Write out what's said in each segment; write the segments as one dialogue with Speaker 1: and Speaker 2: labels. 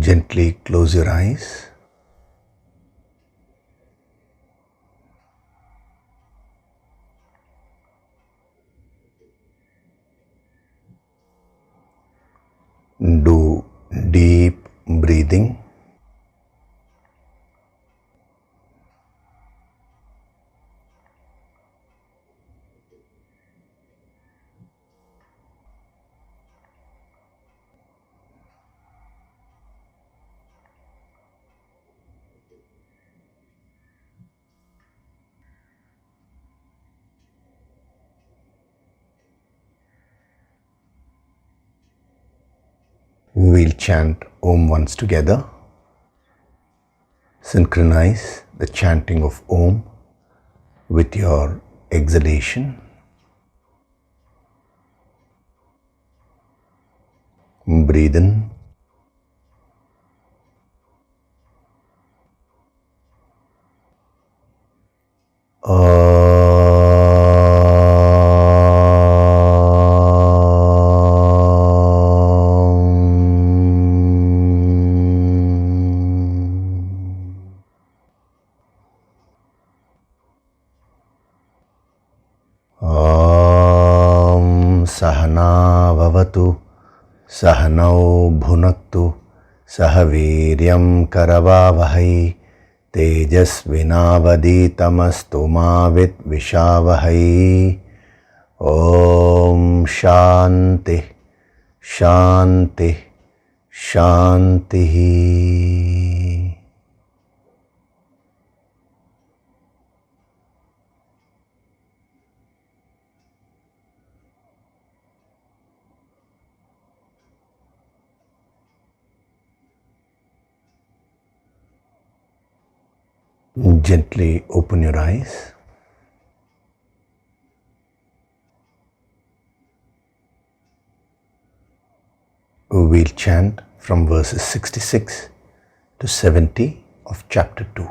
Speaker 1: Gently close your eyes. Do deep breathing. We'll chant Om once together. Synchronize the chanting of Om with your exhalation. Breathe in. Sahana vavatu, sahanau bhunaktu, sahaviryam karavavahai, tejasvinavaditamastu ma vidvishavahai. Om Shanti, Shanti, Shanti. Gently open your eyes. We'll chant from verses 66 to 70 of chapter 2.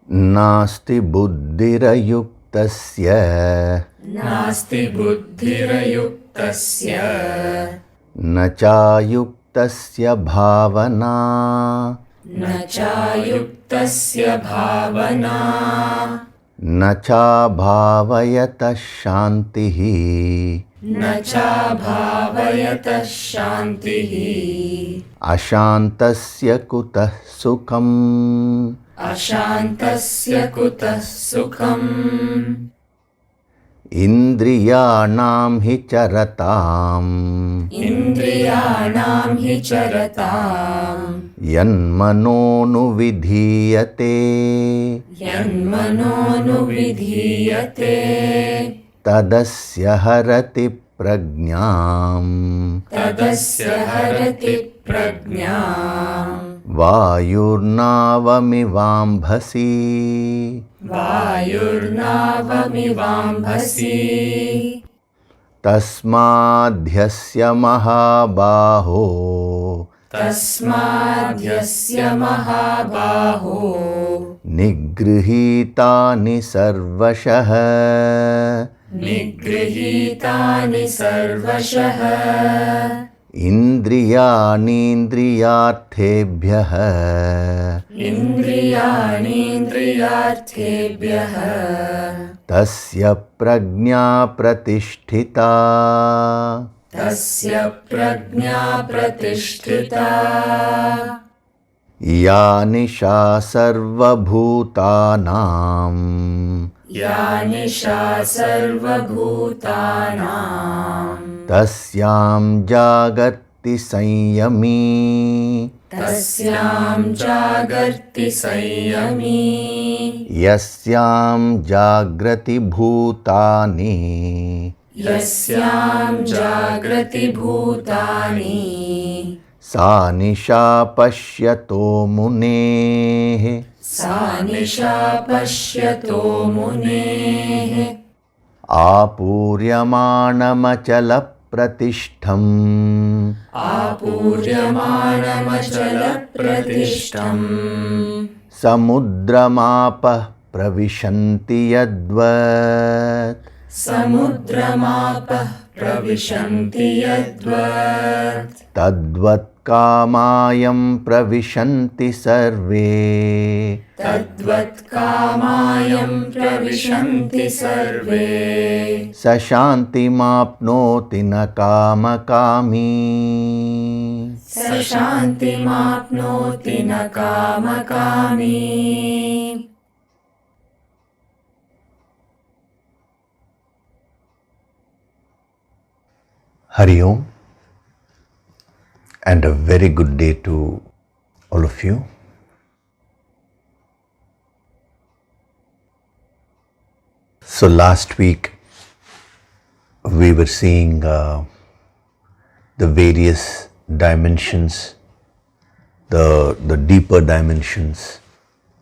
Speaker 1: Nasti buddhirayuktasya,
Speaker 2: Nasti buddhirayuktasya,
Speaker 1: nachayuktasya bhavana,
Speaker 2: nachayuktasya bhavana,
Speaker 1: nacha bhavayata shantihi,
Speaker 2: nacha bhavayata shantihi,
Speaker 1: ashantasya kutah sukham,
Speaker 2: ashantasya kutah sukham,
Speaker 1: indriyanam hi charatam,
Speaker 2: indriyanam hi charatam,
Speaker 1: yanmano vidhiyate,
Speaker 2: yanmano vidhiyate,
Speaker 1: tadasya harati prajñam,
Speaker 2: tadasya harati prajñam,
Speaker 1: vayurnavamivambhasi,
Speaker 2: vayurnavamivambhasi,
Speaker 1: tasmadhyasya mahabaho,
Speaker 2: tasmadhyasya mahabaho,
Speaker 1: nigrihitani sarvashah,
Speaker 2: nigrihitani sarvashah,
Speaker 1: indriyanindriyarthebhyah,
Speaker 2: indriyanindriyarthebhyah,
Speaker 1: tasya prajña pratisthita,
Speaker 2: tasya prajña pratisthita,
Speaker 1: ya nisha sarvabhutanam,
Speaker 2: ya nisha sarvabhutanam,
Speaker 1: tasyam jagarti sanyami,
Speaker 2: tasyam jagarti sanyami,
Speaker 1: yasyam jagrati bhutani,
Speaker 2: yasyam jagrati bhutani,
Speaker 1: sa nisha pashyato muneh,
Speaker 2: sa nisha pashyato muneh,
Speaker 1: apuryamanamachala pratishtham,
Speaker 2: apuryamanamachala pratishtham,
Speaker 1: samudramapah pravishanti yadvat,
Speaker 2: samudramapah प्रविशन्ति यद्वत्
Speaker 1: तद्वत् कामायं प्रविशन्ति सर्वे
Speaker 2: तद्वत् कामायं प्रविशन्ति सर्वे
Speaker 1: स शान्तिमाप्नोति न कामकामी
Speaker 2: स शान्तिमाप्नोति न कामकामी
Speaker 1: Hari Om, and a very good day to all of you. So last week we were seeing the various dimensions, the deeper dimensions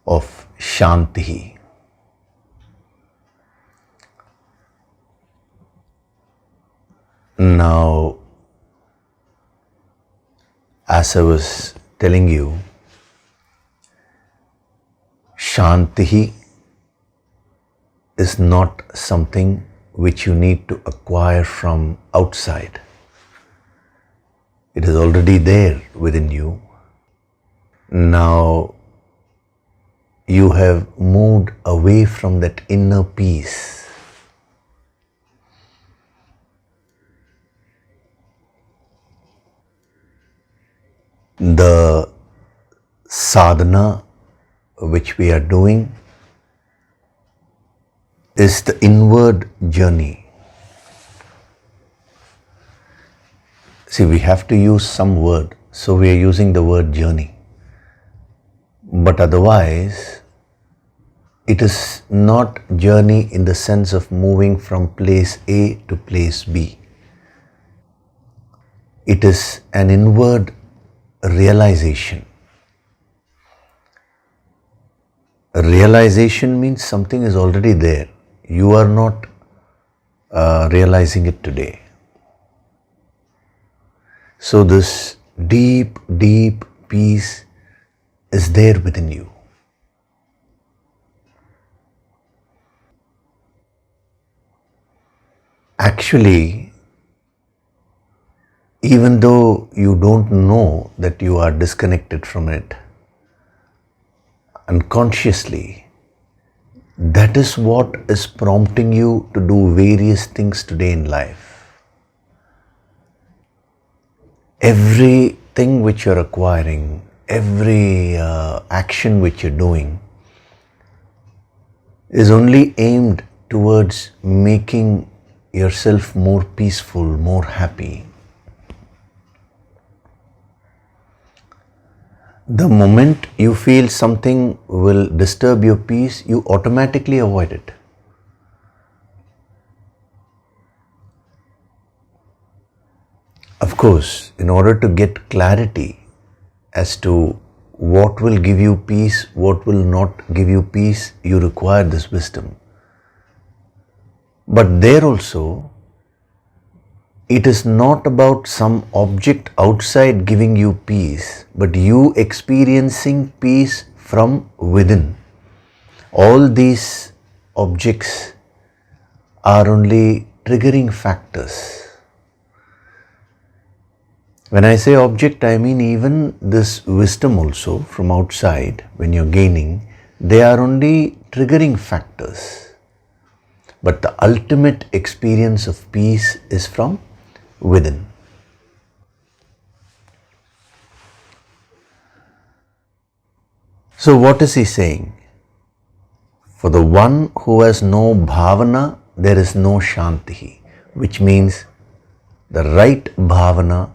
Speaker 1: of Shanti. Now, as I was telling you, Shanti is not something which you need to acquire from outside. It is already there within you. Now, you have moved away from that inner peace. The sadhana which we are doing is the inward journey. See, we have to use some word, so we are using the word journey. But otherwise, it is not journey in the sense of moving from place A to place B. It is an inward realization. Realization means something is already there. You are not realizing it today. So this deep, deep peace is there within you. Actually, even though you don't know that you are disconnected from it, unconsciously, that is what is prompting you to do various things today in life. Everything which you're acquiring, every action which you're doing is only aimed towards making yourself more peaceful, more happy. The moment you feel something will disturb your peace, you automatically avoid it. Of course, in order to get clarity as to what will give you peace, what will not give you peace, you require this wisdom. But there also, it is not about some object outside giving you peace, but you experiencing peace from within. All these objects are only triggering factors. When I say object, I mean even this wisdom also from outside, when you're gaining, they are only triggering factors. But the ultimate experience of peace is from within. So what is he saying? For the one who has no bhavana, there is no shanti, which means the right bhavana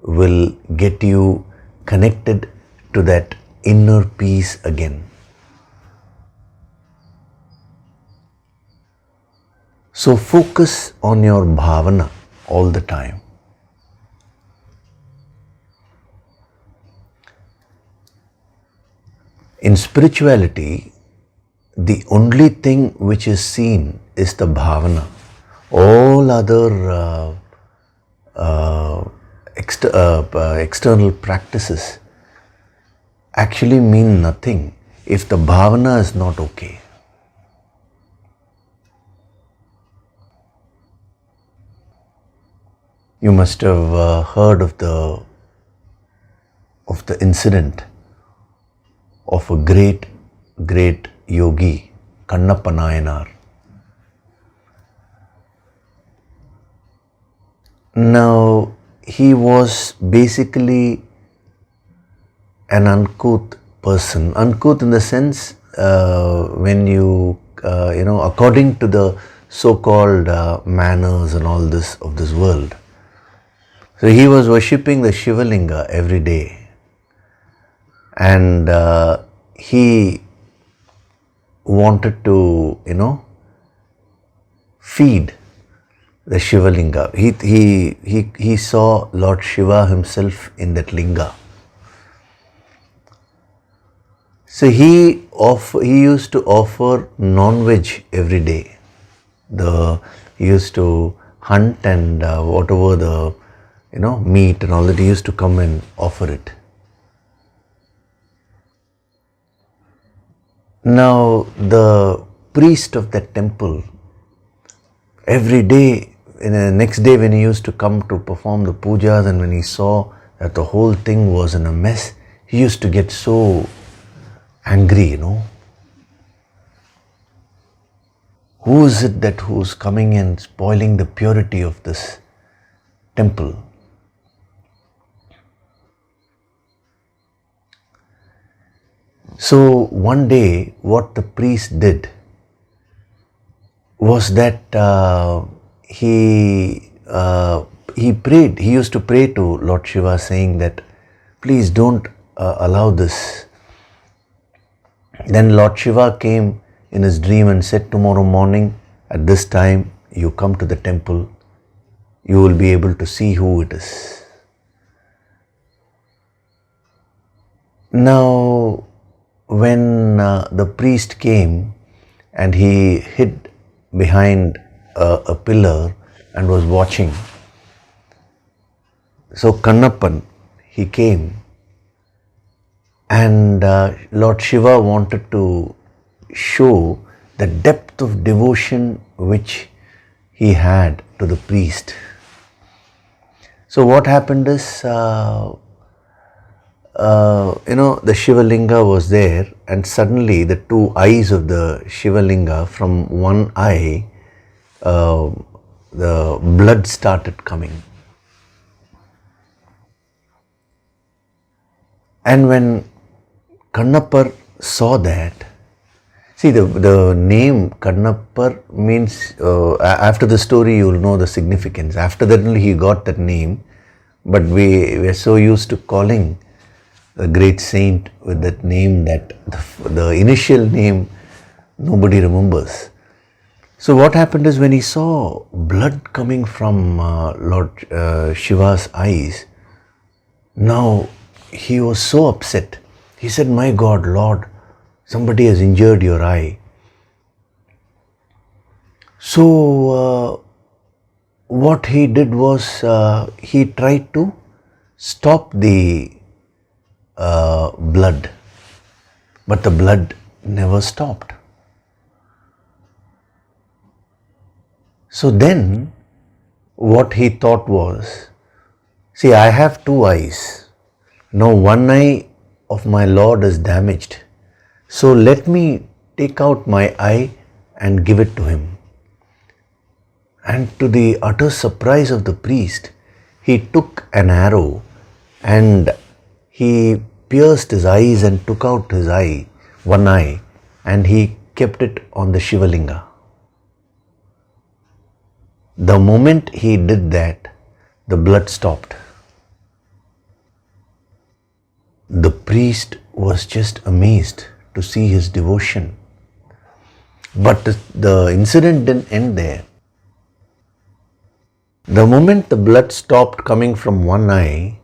Speaker 1: will get you connected to that inner peace again. So focus on your bhavana all the time. In spirituality, the only thing which is seen is the bhavana. All other external practices actually mean nothing if the bhavana is not okay. You must have heard of the incident of a great yogi, Kannappa Nayanar. Now, he was basically an uncouth person. Uncouth in the sense when according to the so-called manners and all this of this world. So he was worshipping the Shivalinga every day, and he wanted to, feed the Shivalinga. He saw Lord Shiva himself in that linga. So he used to offer non-veg every day. He used to hunt and whatever the meat and all that, he used to come and offer it. Now the priest of that temple, every day, the next day when he used to come to perform the pujas, and when he saw that the whole thing was in a mess, he used to get so angry, Who is it who's coming and spoiling the purity of this temple? So one day what the priest did was that he prayed. He used to pray to Lord Shiva saying that, please don't allow this. Then Lord Shiva came in his dream and said, tomorrow morning at this time you come to the temple, you will be able to see who it is. Now when the priest came and he hid behind a pillar and was watching, so Kannappan, he came, and Lord Shiva wanted to show the depth of devotion which he had to the priest. So what happened is, the Shivalinga was there, and suddenly the two eyes of the Shivalinga, from one eye, the blood started coming. And when Kannappar saw that, see the name Kannappar means, after the story you will know the significance. After that only he got that name, but we were so used to calling the great saint with that name that the initial name nobody remembers. So what happened is, when he saw blood coming from Lord Shiva's eyes, now he was so upset. He said, my God, Lord, somebody has injured your eye. So what he did was, he tried to stop the blood, but the blood never stopped. So then what he thought was, see, I have two eyes. Now one eye of my Lord is damaged. So let me take out my eye and give it to him. And to the utter surprise of the priest, he took an arrow and he pierced his eyes and took out his eye, one eye, and he kept it on the Shivalinga. The moment he did that, the blood stopped. The priest was just amazed to see his devotion. But the incident didn't end there. The moment the blood stopped coming from one eye,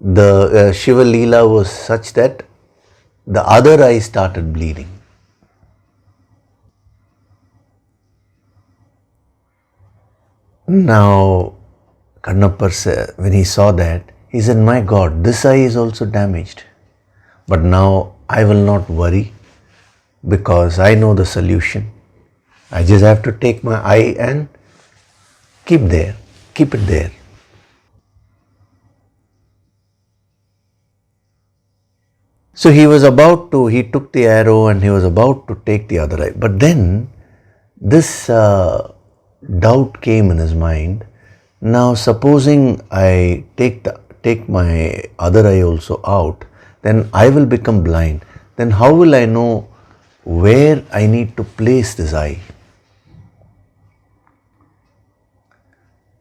Speaker 1: the Shiva Leela was such that the other eye started bleeding. Now, Kannappar said, when he saw that, he said, my God, this eye is also damaged. But now I will not worry, because I know the solution. I just have to take my eye and keep there. keep it there. So he took the arrow and he was about to take the other eye. But then this doubt came in his mind. Now supposing I take my other eye also out, then I will become blind. Then how will I know where I need to place this eye?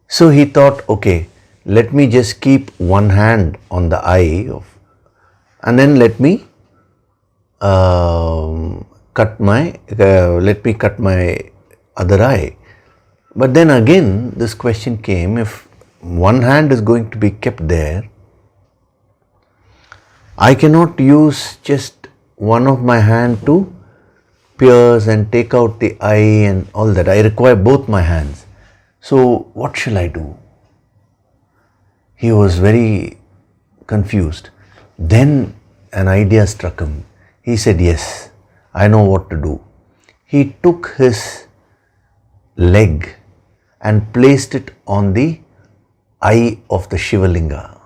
Speaker 1: So he thought, okay, let me just keep one hand on the eye and then let me cut my other eye. But then again this question came, if one hand is going to be kept there, I cannot use just one of my hand to pierce and take out the eye and all that. I require both my hands. So what shall I do? He was very confused. Then an idea struck him. He said, yes, I know what to do. He took his leg and placed it on the eye of the Shivalinga.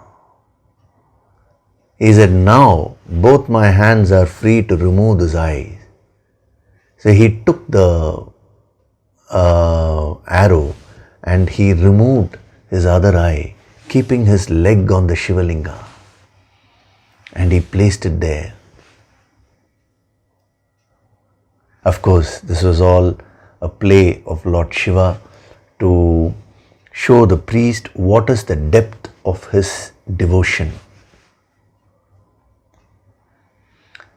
Speaker 1: He said, now both my hands are free to remove this eye. So he took the arrow and he removed his other eye, keeping his leg on the Shivalinga. And he placed it there. Of course, this was all a play of Lord Shiva to show the priest what is the depth of his devotion.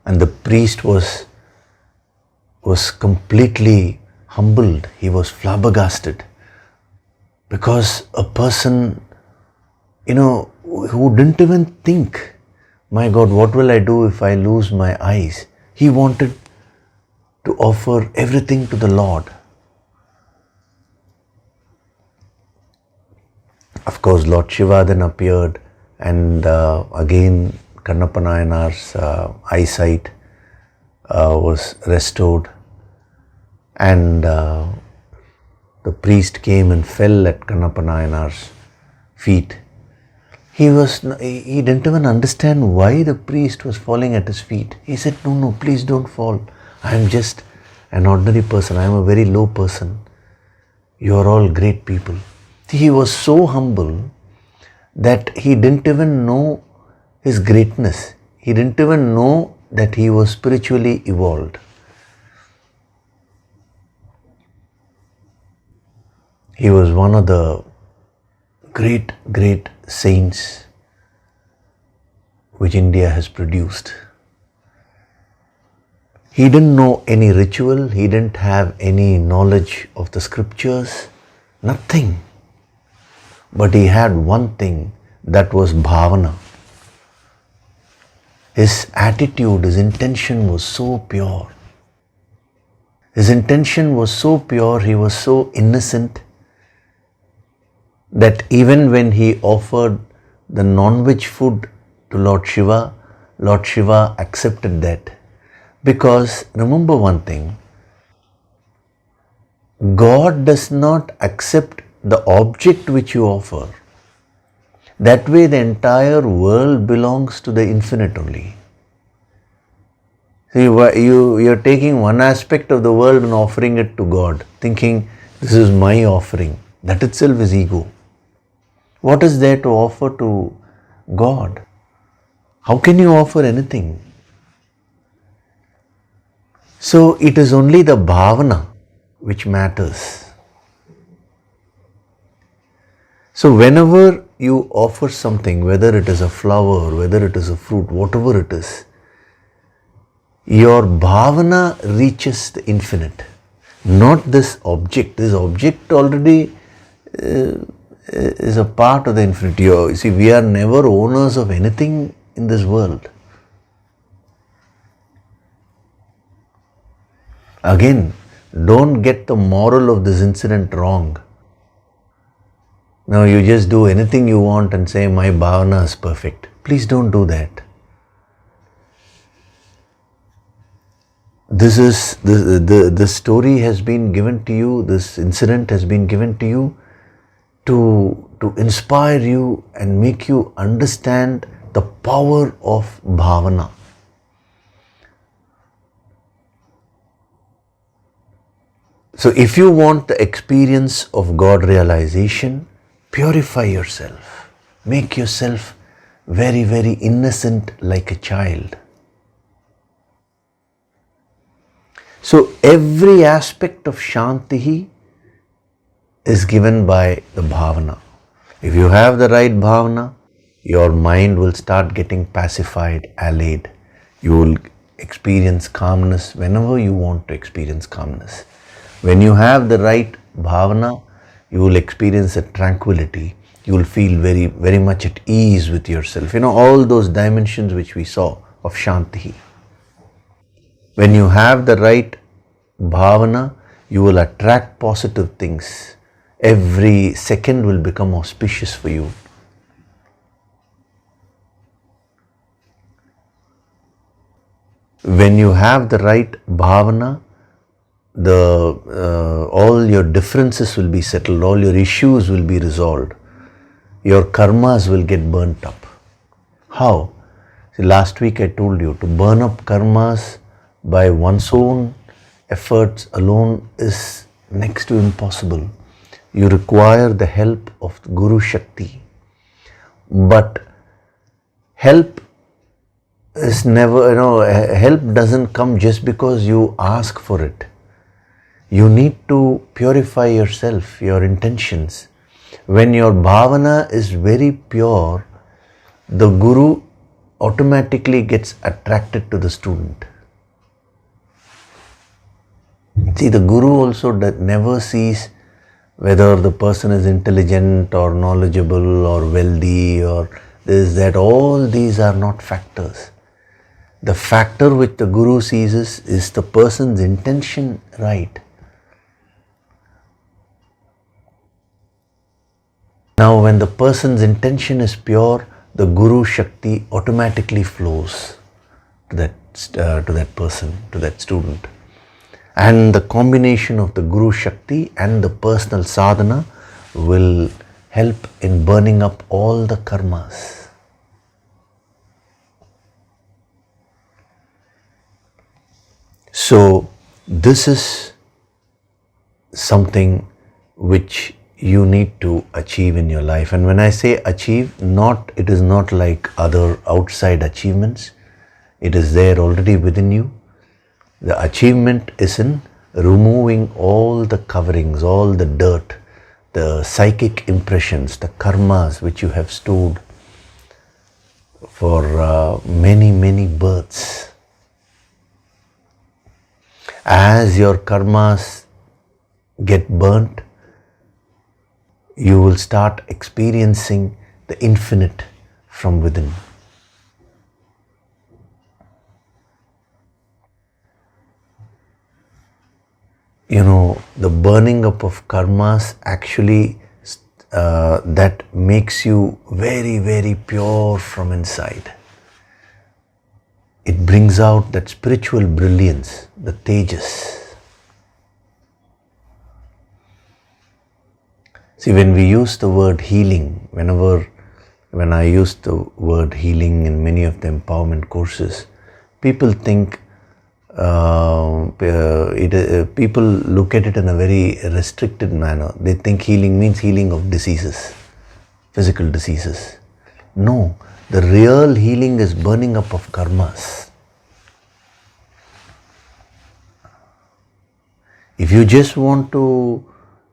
Speaker 1: And the priest was completely humbled. He was flabbergasted. Because a person, who didn't even think, my God, what will I do if I lose my eyes? He wanted to offer everything to the Lord. Of course, Lord Shiva then appeared, and again Kannappa Nayanar's eyesight was restored, and the priest came and fell at Kannappa Nayanar's feet. He didn't even understand why the priest was falling at his feet. He said, no, please don't fall. I am just an ordinary person. I am a very low person. You are all great people. He was so humble that he didn't even know his greatness. He didn't even know that he was spiritually evolved. He was one of the great saints which India has produced. He didn't know any ritual, he didn't have any knowledge of the scriptures, nothing. But he had one thing, that was bhavana. His attitude, his intention was so pure. His intention was so pure, he was so innocent, that even when he offered the non-veg food to Lord Shiva accepted that. Because remember one thing, God does not accept the object which you offer. That way the entire world belongs to the infinite only. So you're taking one aspect of the world and offering it to God, thinking this is my offering. That itself is ego. What is there to offer to God? How can you offer anything? So it is only the bhavana which matters. So whenever you offer something, whether it is a flower, whether it is a fruit, whatever it is, your bhavana reaches the infinite, not this object. This object already is a part of the infinite. You see, we are never owners of anything in this world. Again, don't get the moral of this incident wrong. Now you just do anything you want and say my bhavana is perfect. Please don't do that. This story has been given to you, this incident has been given to you to to inspire you and make you understand the power of bhavana. So if you want the experience of God realization, purify yourself. Make yourself very, very innocent like a child. So every aspect of Shanti is given by the bhavana. If you have the right bhavana, your mind will start getting pacified, allayed. You will experience calmness whenever you want to experience calmness. When you have the right bhavana, you will experience a tranquility. You will feel very, very much at ease with yourself. All those dimensions which we saw of Shanti. When you have the right bhavana, you will attract positive things. Every second will become auspicious for you. When you have the right bhavana, all your differences will be settled, all your issues will be resolved. Your karmas will get burnt up. How? See, last week I told you, to burn up karmas by one's own efforts alone is next to impossible. You require the help of Guru Shakti. But help is never, help doesn't come just because you ask for it. You need to purify yourself, your intentions. When your bhavana is very pure, the Guru automatically gets attracted to the student. See, the Guru also never sees whether the person is intelligent or knowledgeable or wealthy or this, that. All these are not factors. The factor which the Guru sees is the person's intention right. Now, when the person's intention is pure, the Guru Shakti automatically flows to that person, to that student. And the combination of the Guru Shakti and the personal sadhana will help in burning up all the karmas. So, this is something which you need to achieve in your life. And when I say achieve, it is not like other outside achievements. It is there already within you. The achievement is in removing all the coverings, all the dirt, the psychic impressions, the karmas which you have stored for many, many births. As your karmas get burnt, you will start experiencing the infinite from within. The burning up of karmas actually that makes you very, very pure from inside. It brings out that spiritual brilliance, the tejas. See, when we use the word healing, when I use the word healing in many of the empowerment courses, people think, people look at it in a very restricted manner. They think healing means healing of diseases, physical diseases. No, the real healing is burning up of karmas. If you just want to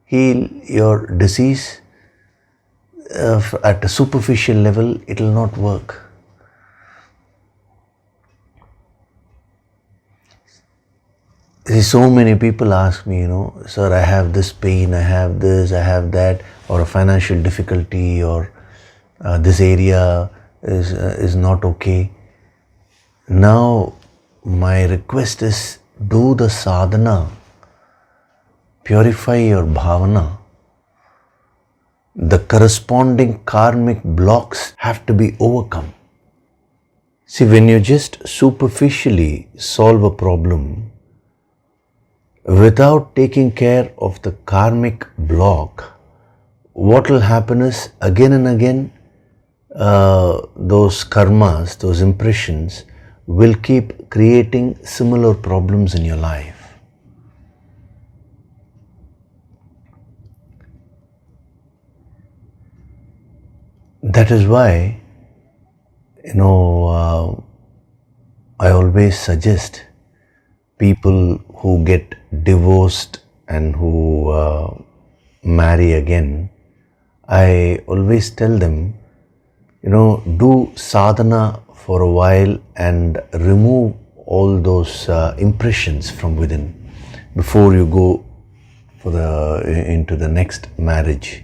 Speaker 1: heal your disease at a superficial level, it will not work. See, so many people ask me, sir, I have this pain, I have this, I have that, or a financial difficulty, or this area is not okay. Now, my request is, do the sadhana. Purify your bhavana. The corresponding karmic blocks have to be overcome. See, when you just superficially solve a problem without taking care of the karmic block, what will happen is again and again those karmas, those impressions will keep creating similar problems in your life. That is why, I always suggest people who get divorced and who marry again, I always tell them, do sadhana for a while and remove all those impressions from within before you go into the next marriage,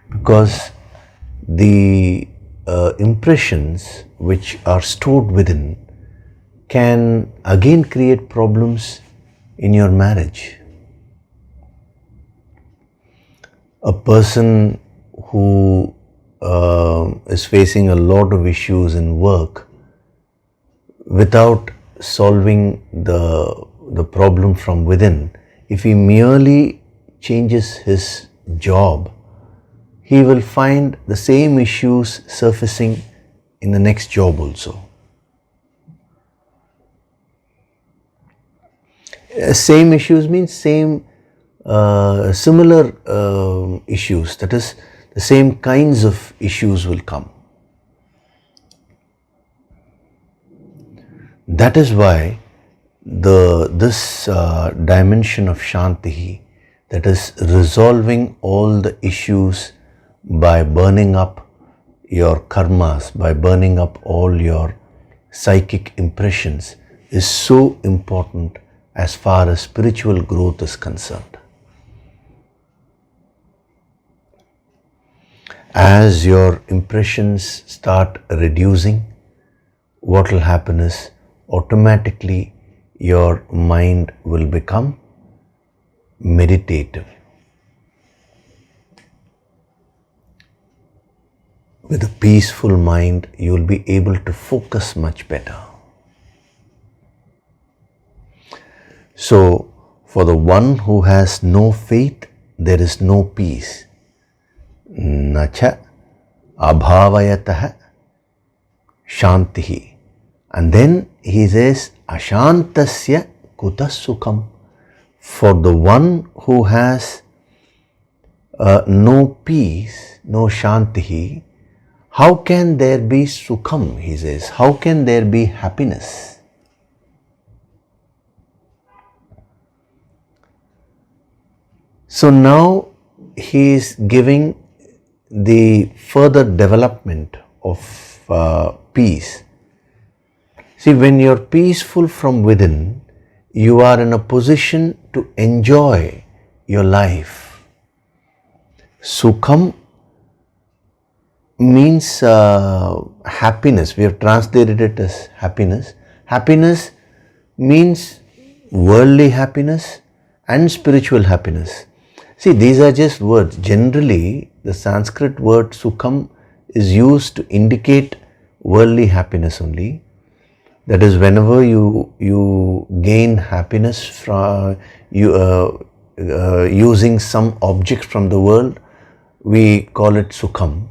Speaker 1: because the impressions which are stored within can again create problems in your marriage. A person who is facing a lot of issues in work without solving the problem from within, if he merely changes his job, he will find the same issues surfacing in the next job also. Same issues means similar issues, that is, the same kinds of issues will come. That is why this dimension of Shanti, that is resolving all the issues by burning up your karmas, by burning up all your psychic impressions, is so important as far as spiritual growth is concerned. As your impressions start reducing, what will happen is automatically your mind will become meditative. With a peaceful mind, you will be able to focus much better. So, for the one who has no faith, there is no peace. Nacha abhavayatah shantihi. And then he says, ashantasya kuta sukham. For the one who has no peace, no shantihi, how can there be sukham, he says? How can there be happiness? So now he is giving the further development of peace. See, when you're peaceful from within, you are in a position to enjoy your life. Sukham means happiness. We have translated it as happiness. Happiness means worldly happiness and spiritual happiness. See, these are just words. Generally, the Sanskrit word sukham is used to indicate worldly happiness only. That is, whenever you gain happiness from using some object from the world, we call it sukham.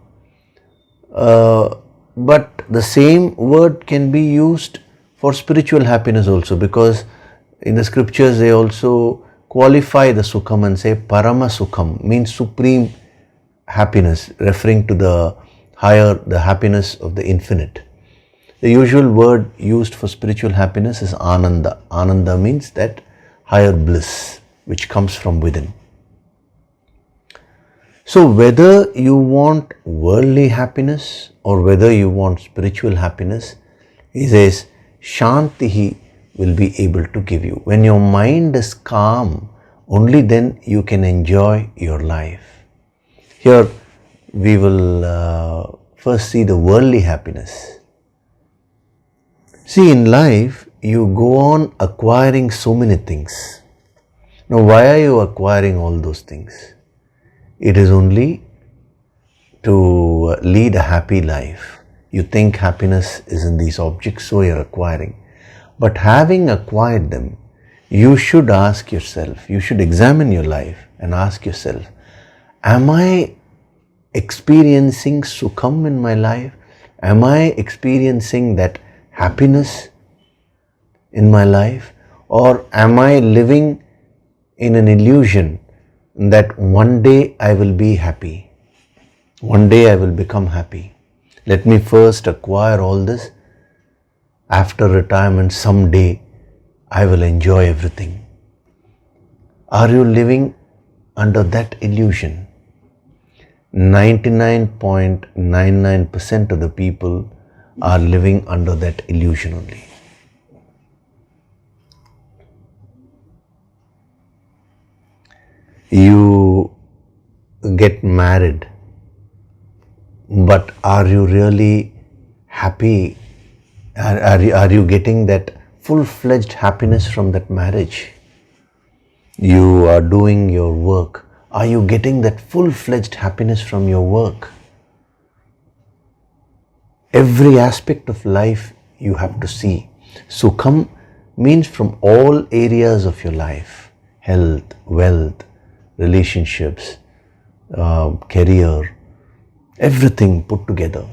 Speaker 1: But the same word can be used for spiritual happiness also, because in the scriptures they also qualify the sukham and say parama sukham, means supreme happiness, referring to the happiness of the infinite. The usual word used for spiritual happiness is ananda. Ananda means that higher bliss which comes from within. So whether you want worldly happiness or whether you want spiritual happiness, he says Shantihi will be able to give you. When your mind is calm, only then you can enjoy your life. Here we will first see the worldly happiness. See, in life you go on acquiring so many things. Now why are you acquiring all those things? It is only to lead a happy life. You think happiness is in these objects, so you are acquiring. But having acquired them, you should ask yourself, you should examine your life and ask yourself, am I experiencing sukham in my life? Am I experiencing that happiness in my life? Or am I living in an illusion that one day I will be happy? One day I will become happy. Let me first acquire all this. After retirement, someday I will enjoy everything. Are you living under that illusion? 99.99% of the people are living under that illusion only. You get married, but are you really happy? Are you getting that full-fledged happiness from that marriage? You are doing your work. Are you getting that full-fledged happiness from your work? Every aspect of life you have to see. Sukham means from all areas of your life. Health, wealth, relationships, career, everything put together.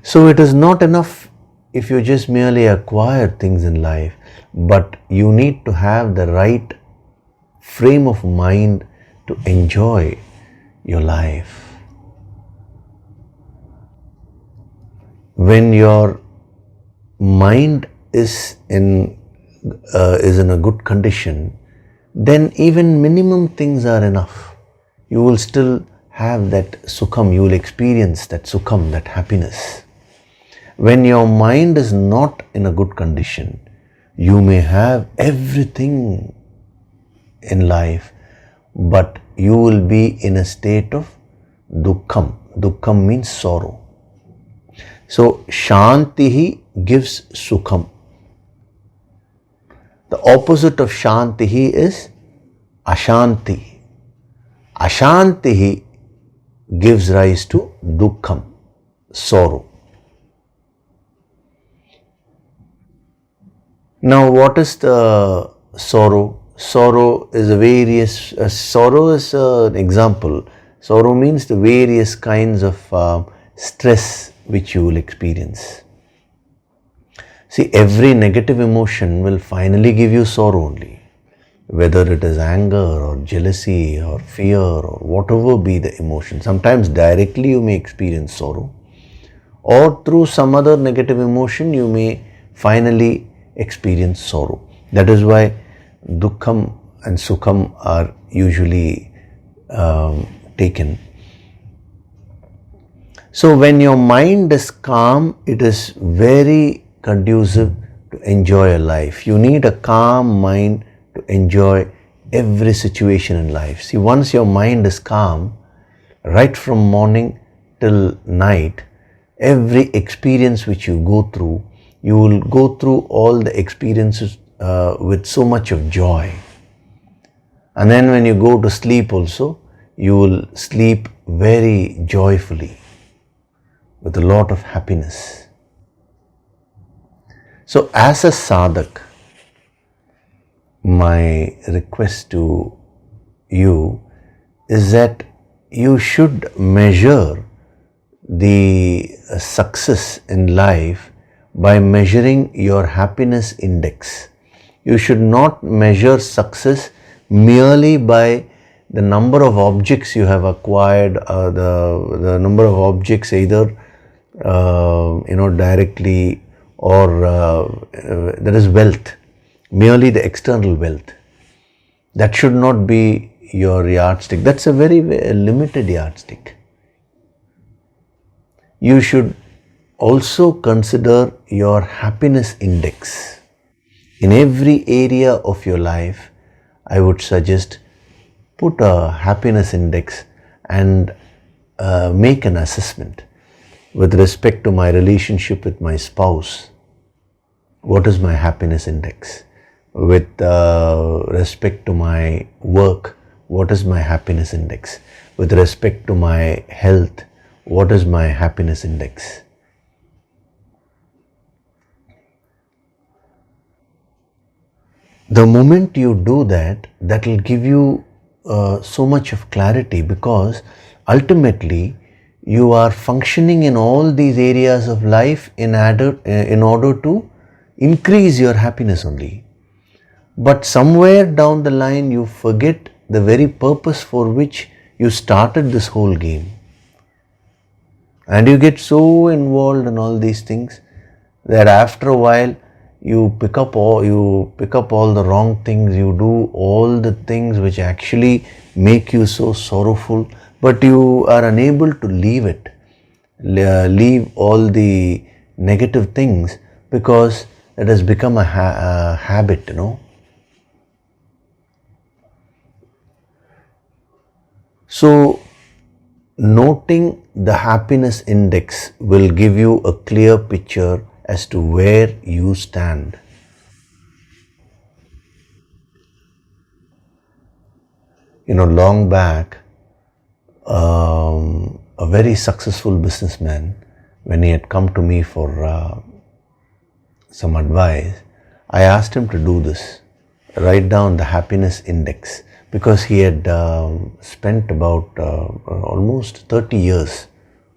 Speaker 1: So it is not enough if you just merely acquire things in life, but you need to have the right frame of mind to enjoy your life. When your mind is in a good condition, then even minimum things are enough. You will still have that sukham, you will experience that sukham, that happiness. When your mind is not in a good condition, you may have everything in life, but you will be in a state of dukkham. Dukkham means sorrow. So, shantihi gives sukham. The opposite of shantihi is ashanti. Ashantihi gives rise to dukkham, sorrow. Now, what is the sorrow? Sorrow is an example. Sorrow means the various kinds of stress which you will experience. See, every negative emotion will finally give you sorrow only. Whether it is anger or jealousy or fear or whatever be the emotion. Sometimes directly you may experience sorrow, or through some other negative emotion you may finally experience sorrow. That is why dukkham and sukham are usually taken. So when your mind is calm, it is very conducive to enjoy a life. You need a calm mind to enjoy every situation in life. See, once your mind is calm, right from morning till night, every experience which you go through, you will go through all the experiences with so much of joy. And then when you go to sleep also, you will sleep very joyfully with a lot of happiness. So as a sadhak, my request to you is that you should measure the success in life by measuring your happiness index. You should not measure success merely by the number of objects you have acquired, the number of objects either directly or that is wealth, merely the external wealth. That should not be your yardstick. That's a very limited yardstick. You should also consider your happiness index. In every area of your life, I would suggest put a happiness index and make an assessment. With respect to my relationship with my spouse, what is my happiness index? With respect to my work, what is my happiness index? With respect to my health, what is my happiness index? The moment you do that, that will give you so much of clarity, because ultimately you are functioning in all these areas of life in order to increase your happiness only. But somewhere down the line you forget the very purpose for which you started this whole game. And you get so involved in all these things that after a while you pick up all the wrong things, you do all the things which actually make you so sorrowful, but you are unable to leave it, leave all the negative things, because it has become a habit, So noting the happiness index will give you a clear picture as to where you stand. Long back, a very successful businessman, when he had come to me for some advice, I asked him to do this, write down the happiness index, because he had spent about almost 30 years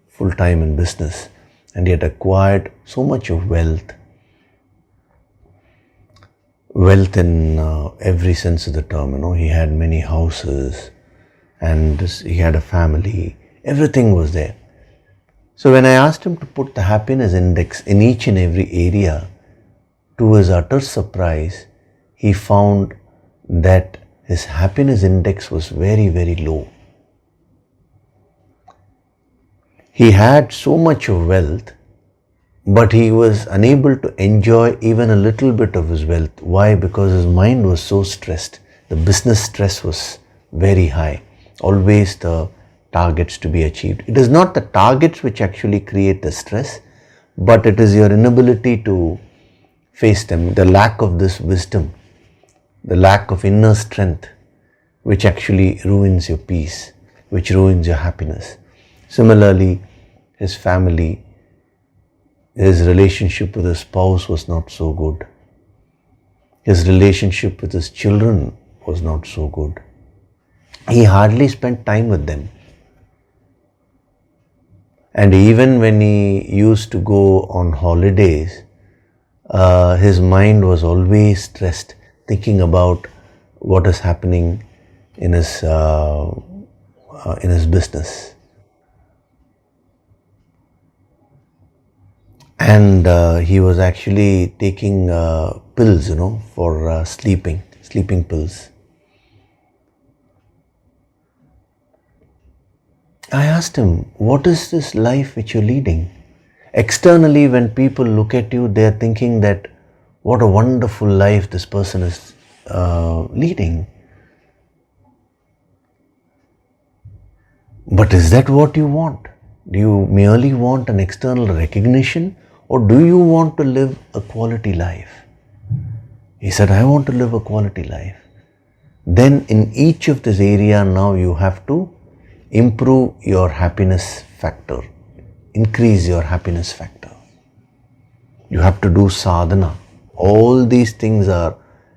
Speaker 1: full time in business, and he had acquired so much of wealth in every sense of the term. He had many houses, and he had a family, everything was there. So when I asked him to put the happiness index in each and every area, to his utter surprise, he found that his happiness index was very, very low. He had so much of wealth, but he was unable to enjoy even a little bit of his wealth. Why? Because his mind was so stressed. The business stress was very high. Always the targets to be achieved. It is not the targets which actually create the stress, but it is your inability to face them, the lack of this wisdom, the lack of inner strength, which actually ruins your peace, which ruins your happiness. Similarly, his family, his relationship with his spouse was not so good. His relationship with his children was not so good. He hardly spent time with them. And even when he used to go on holidays, his mind was always stressed, thinking about what is happening in his business. And he was actually taking pills, for sleeping pills. I asked him, what is this life which you're leading? Externally, when people look at you, they're thinking that what a wonderful life this person is leading. But is that what you want? Do you merely want an external recognition, or do you want to live a quality life? He said, I want to live a quality life. Then in each of this area now you have to improve your happiness factor, increase your happiness factor. You have to do sadhana. All these things are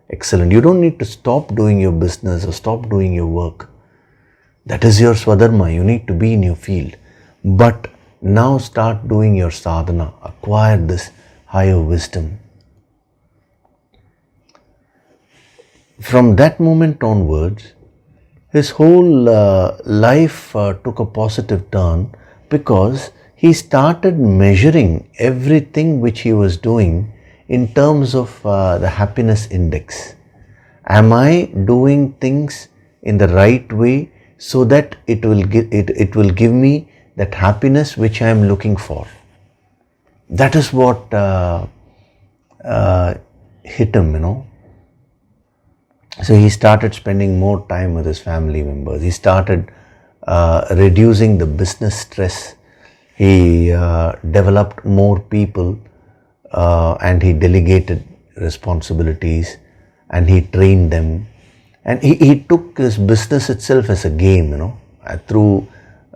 Speaker 1: excellent. You don't need to stop doing your business or stop doing your work. That is your swadharma. You need to be in your field. But now start doing your sadhana. Acquire this higher wisdom. From that moment onwards, his whole life took a positive turn, because he started measuring everything which he was doing in terms of the happiness index. Am I doing things in the right way so that it will give me that happiness which I am looking for? That is what hit him, So he started spending more time with his family members. He started reducing the business stress. He developed more people, and he delegated responsibilities, and he trained them. And he took his business itself as a game, through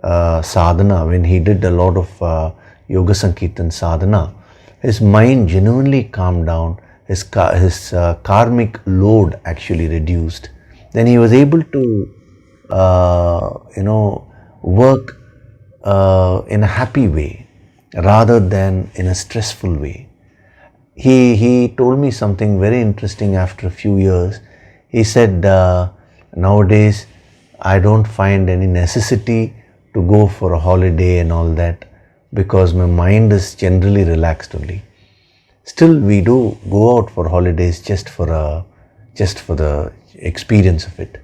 Speaker 1: sadhana. When he did a lot of yoga sankirtan sadhana, his mind genuinely calmed down. His karmic load actually reduced. Then he was able to work in a happy way rather than in a stressful way. He told me something very interesting after a few years. He said, nowadays I don't find any necessity to go for a holiday and all that because my mind is generally relaxed only. Still, we do go out for holidays just for the experience of it.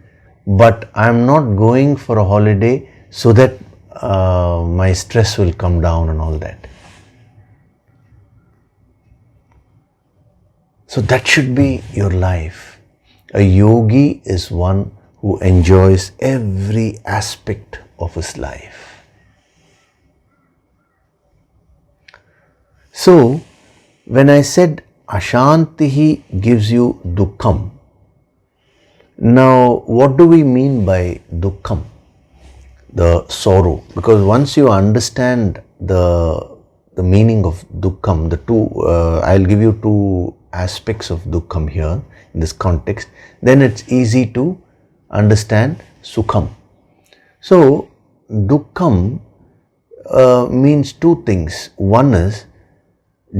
Speaker 1: But I am not going for a holiday so that my stress will come down and all that. So that should be your life. A yogi is one who enjoys every aspect of his life. So, when I said Ashantihi gives you dukkham, now what do we mean by dukkham? The sorrow. Because once you understand the meaning of dukkham, I'll give you two aspects of dukkham here in this context, then it's easy to understand sukham. So, dukkham means two things. One is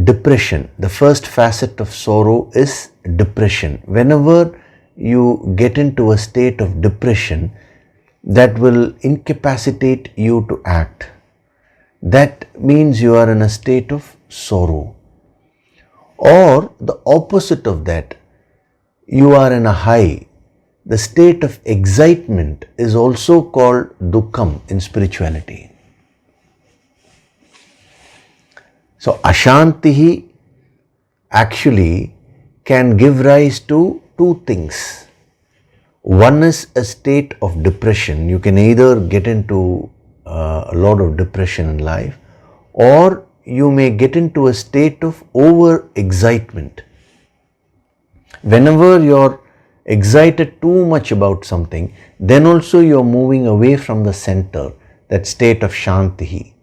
Speaker 1: depression. The first facet of sorrow is depression. Whenever you get into a state of depression, that will incapacitate you to act. That means you are in a state of sorrow. Or the opposite of that, you are in a high. The state of excitement is also called dukkham in spirituality. So Ashantihi actually can give rise to two things. One is a state of depression. You can either get into a lot of depression in life, or you may get into a state of over-excitement. Whenever you're excited too much about something, then also you're moving away from the center, that state of Shantihi.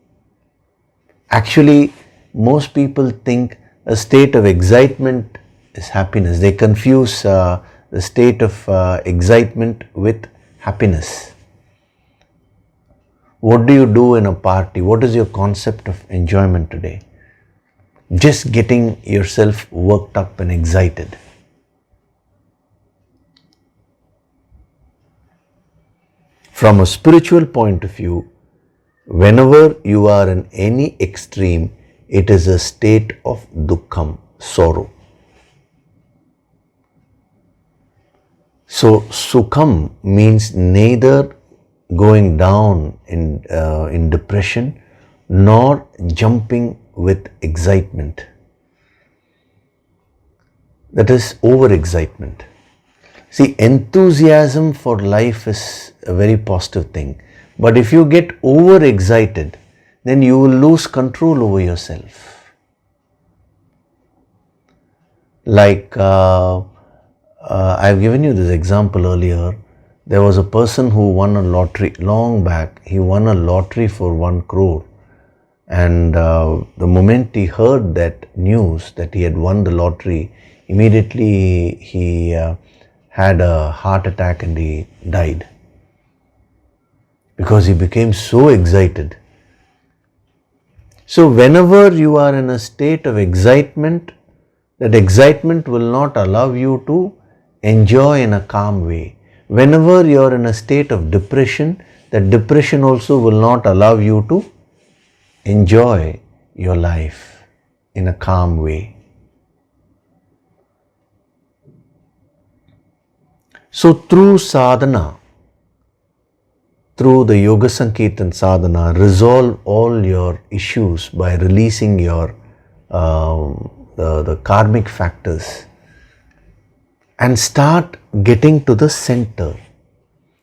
Speaker 1: Actually, most people think a state of excitement is happiness. They confuse the state of excitement with happiness. What do you do in a party? What is your concept of enjoyment today? Just getting yourself worked up and excited. From a spiritual point of view, whenever you are in any extreme, it is a state of dukkham, sorrow. So, sukham means neither going down in depression nor jumping with excitement. That is over-excitement. See, enthusiasm for life is a very positive thing. But if you get over-excited, then you will lose control over yourself. Like I've given you this example earlier. There was a person who won a lottery long back. He won a lottery for 1 crore. And the moment he heard that news that he had won the lottery, immediately he had a heart attack and he died. Because he became so excited. So whenever you are in a state of excitement, that excitement will not allow you to enjoy in a calm way. Whenever you are in a state of depression, that depression also will not allow you to enjoy your life in a calm way. So through sadhana, through the Yoga Sankirtan sadhana, resolve all your issues by releasing your the karmic factors and start getting to the center,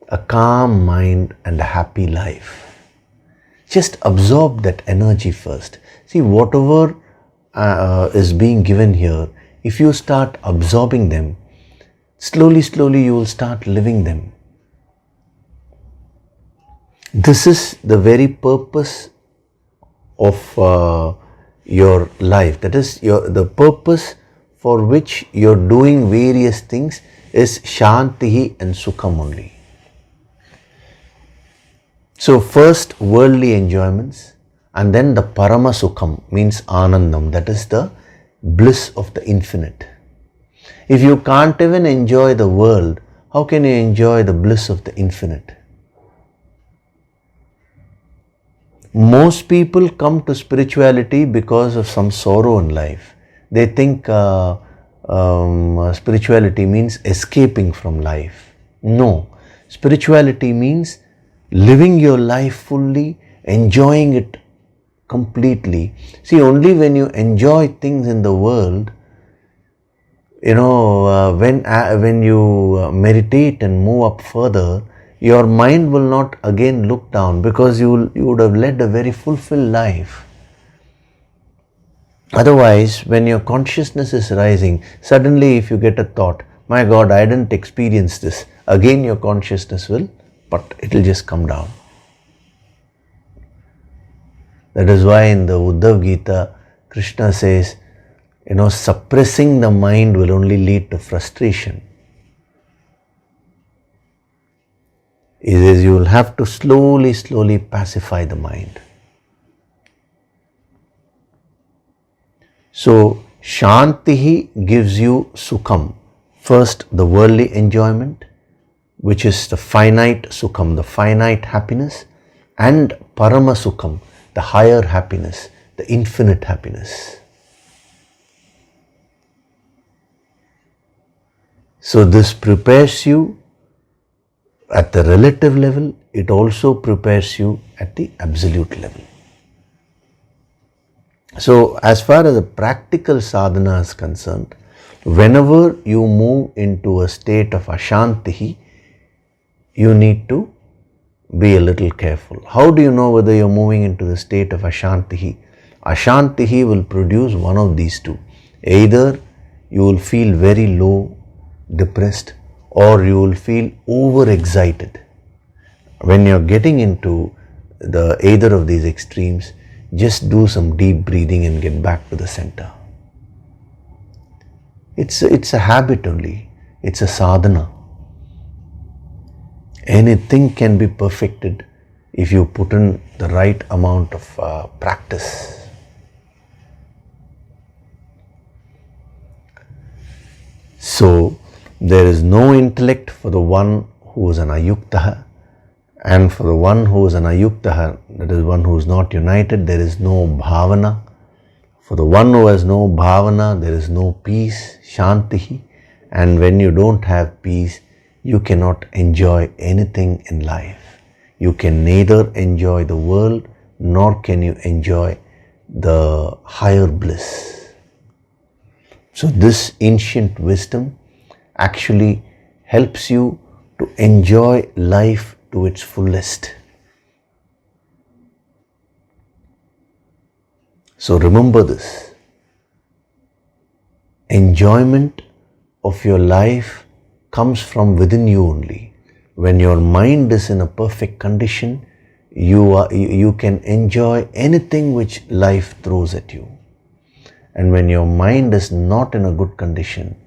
Speaker 1: a calm mind and a happy life. Just absorb that energy first. See, whatever is being given here, if you start absorbing them, slowly you will start living them. This is the very purpose of your life. That is, the purpose for which you're doing various things is Shantihi and Sukham only. So first worldly enjoyments, and then the Parama Sukham means Anandam, that is the bliss of the infinite. If you can't even enjoy the world, how can you enjoy the bliss of the infinite? Most people come to spirituality because of some sorrow in life. They think spirituality means escaping from life. No, spirituality means living your life fully, enjoying it completely. See, only when you enjoy things in the world, when you meditate and move up further, your mind will not again look down, because you would have led a very fulfilled life. Otherwise, when your consciousness is rising, suddenly if you get a thought, my God, I didn't experience this, again your consciousness will, but it will just come down. That is why in the Bhagavad Gita, Krishna says, suppressing the mind will only lead to frustration. He says you will have to slowly pacify the mind. So, Shantihi gives you Sukham. First, the worldly enjoyment, which is the finite Sukham, the finite happiness, and Parama Sukham, the higher happiness, the infinite happiness. So this prepares you at the relative level, it also prepares you at the absolute level. So as far as the practical sadhana is concerned, whenever you move into a state of Ashantihi, you need to be a little careful. How do you know whether you're moving into the state of Ashantihi? Ashantihi will produce one of these two. Either you will feel very low, depressed, or you will feel overexcited. When you're getting into either of these extremes, just do some deep breathing and get back to the center. It's a habit only. It's a sadhana. Anything can be perfected if you put in the right amount of practice. So, there is no intellect for the one who is an ayuktaha, and for the one who is an ayuktaha, that is one who is not united, there is no bhavana. For the one who has no bhavana, there is no peace, shantihi, and when you don't have peace, you cannot enjoy anything in life. You can neither enjoy the world, nor can you enjoy the higher bliss. So this ancient wisdom actually helps you to enjoy life to its fullest. So remember this. Enjoyment of your life comes from within you only. When your mind is in a perfect condition, you can enjoy anything which life throws at you. And when your mind is not in a good condition,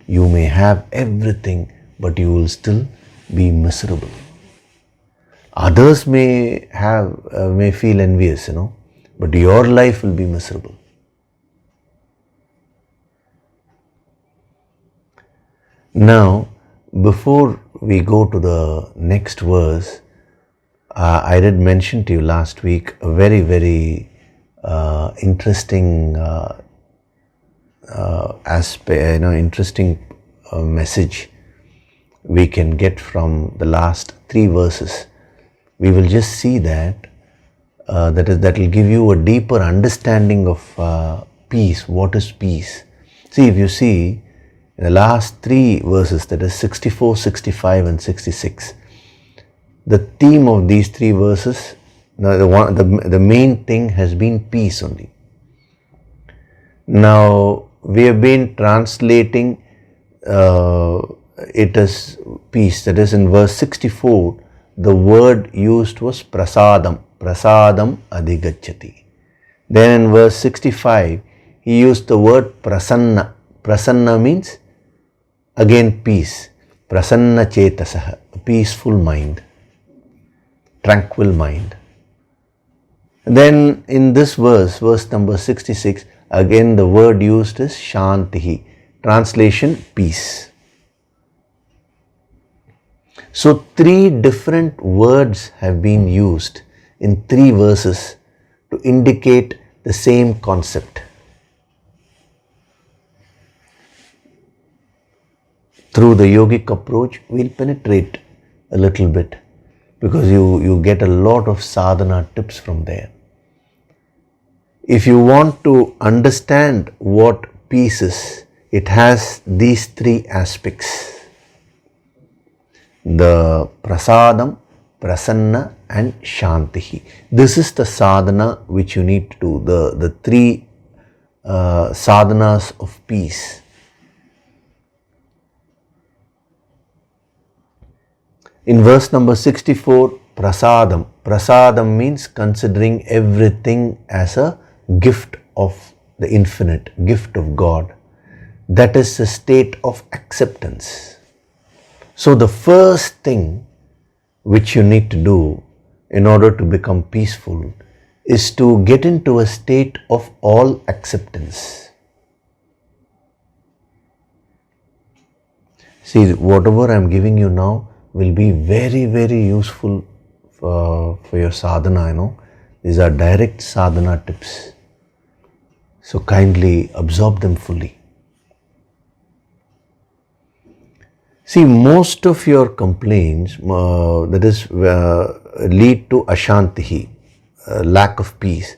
Speaker 1: you may have everything, but you will still be miserable. Others may feel envious, but your life will be miserable. Now, before we go to the next verse, I did mention to you last week a very, very interesting aspect, interesting message we can get from the last 3 verses. We will just see that that will give you a deeper understanding of peace. What is peace? See, if you see in the last 3 verses, that is 64, 65 and 66, the theme of these 3 verses, the main thing has been peace only. Now, we have been translating it as peace. That is, in verse 64, the word used was prasadam. Prasadam adhigacchati. Then in verse 65, he used the word prasanna. Prasanna means again peace. Prasanna chetasaha, a peaceful mind. tranquil mind. Then in this verse number 66, again the word used is Shantihi. Translation, peace. So 3 different words have been used in 3 verses to indicate the same concept. Through the yogic approach, we'll penetrate a little bit because you get a lot of sadhana tips from there. If you want to understand what peace is, it has these 3 aspects: the prasadam, prasanna and shantihi. This is the sadhana which you need to do, the 3 sadhanas of peace. In verse number 64, prasadam. Prasadam means considering everything as a gift of the infinite, gift of God. That is a state of acceptance. So the first thing which you need to do in order to become peaceful is to get into a state of all acceptance. See, whatever I am giving you now will be very, very useful for your sadhana, These are direct sadhana tips. So kindly absorb them fully. See, most of your complaints lead to ashantihi, lack of peace.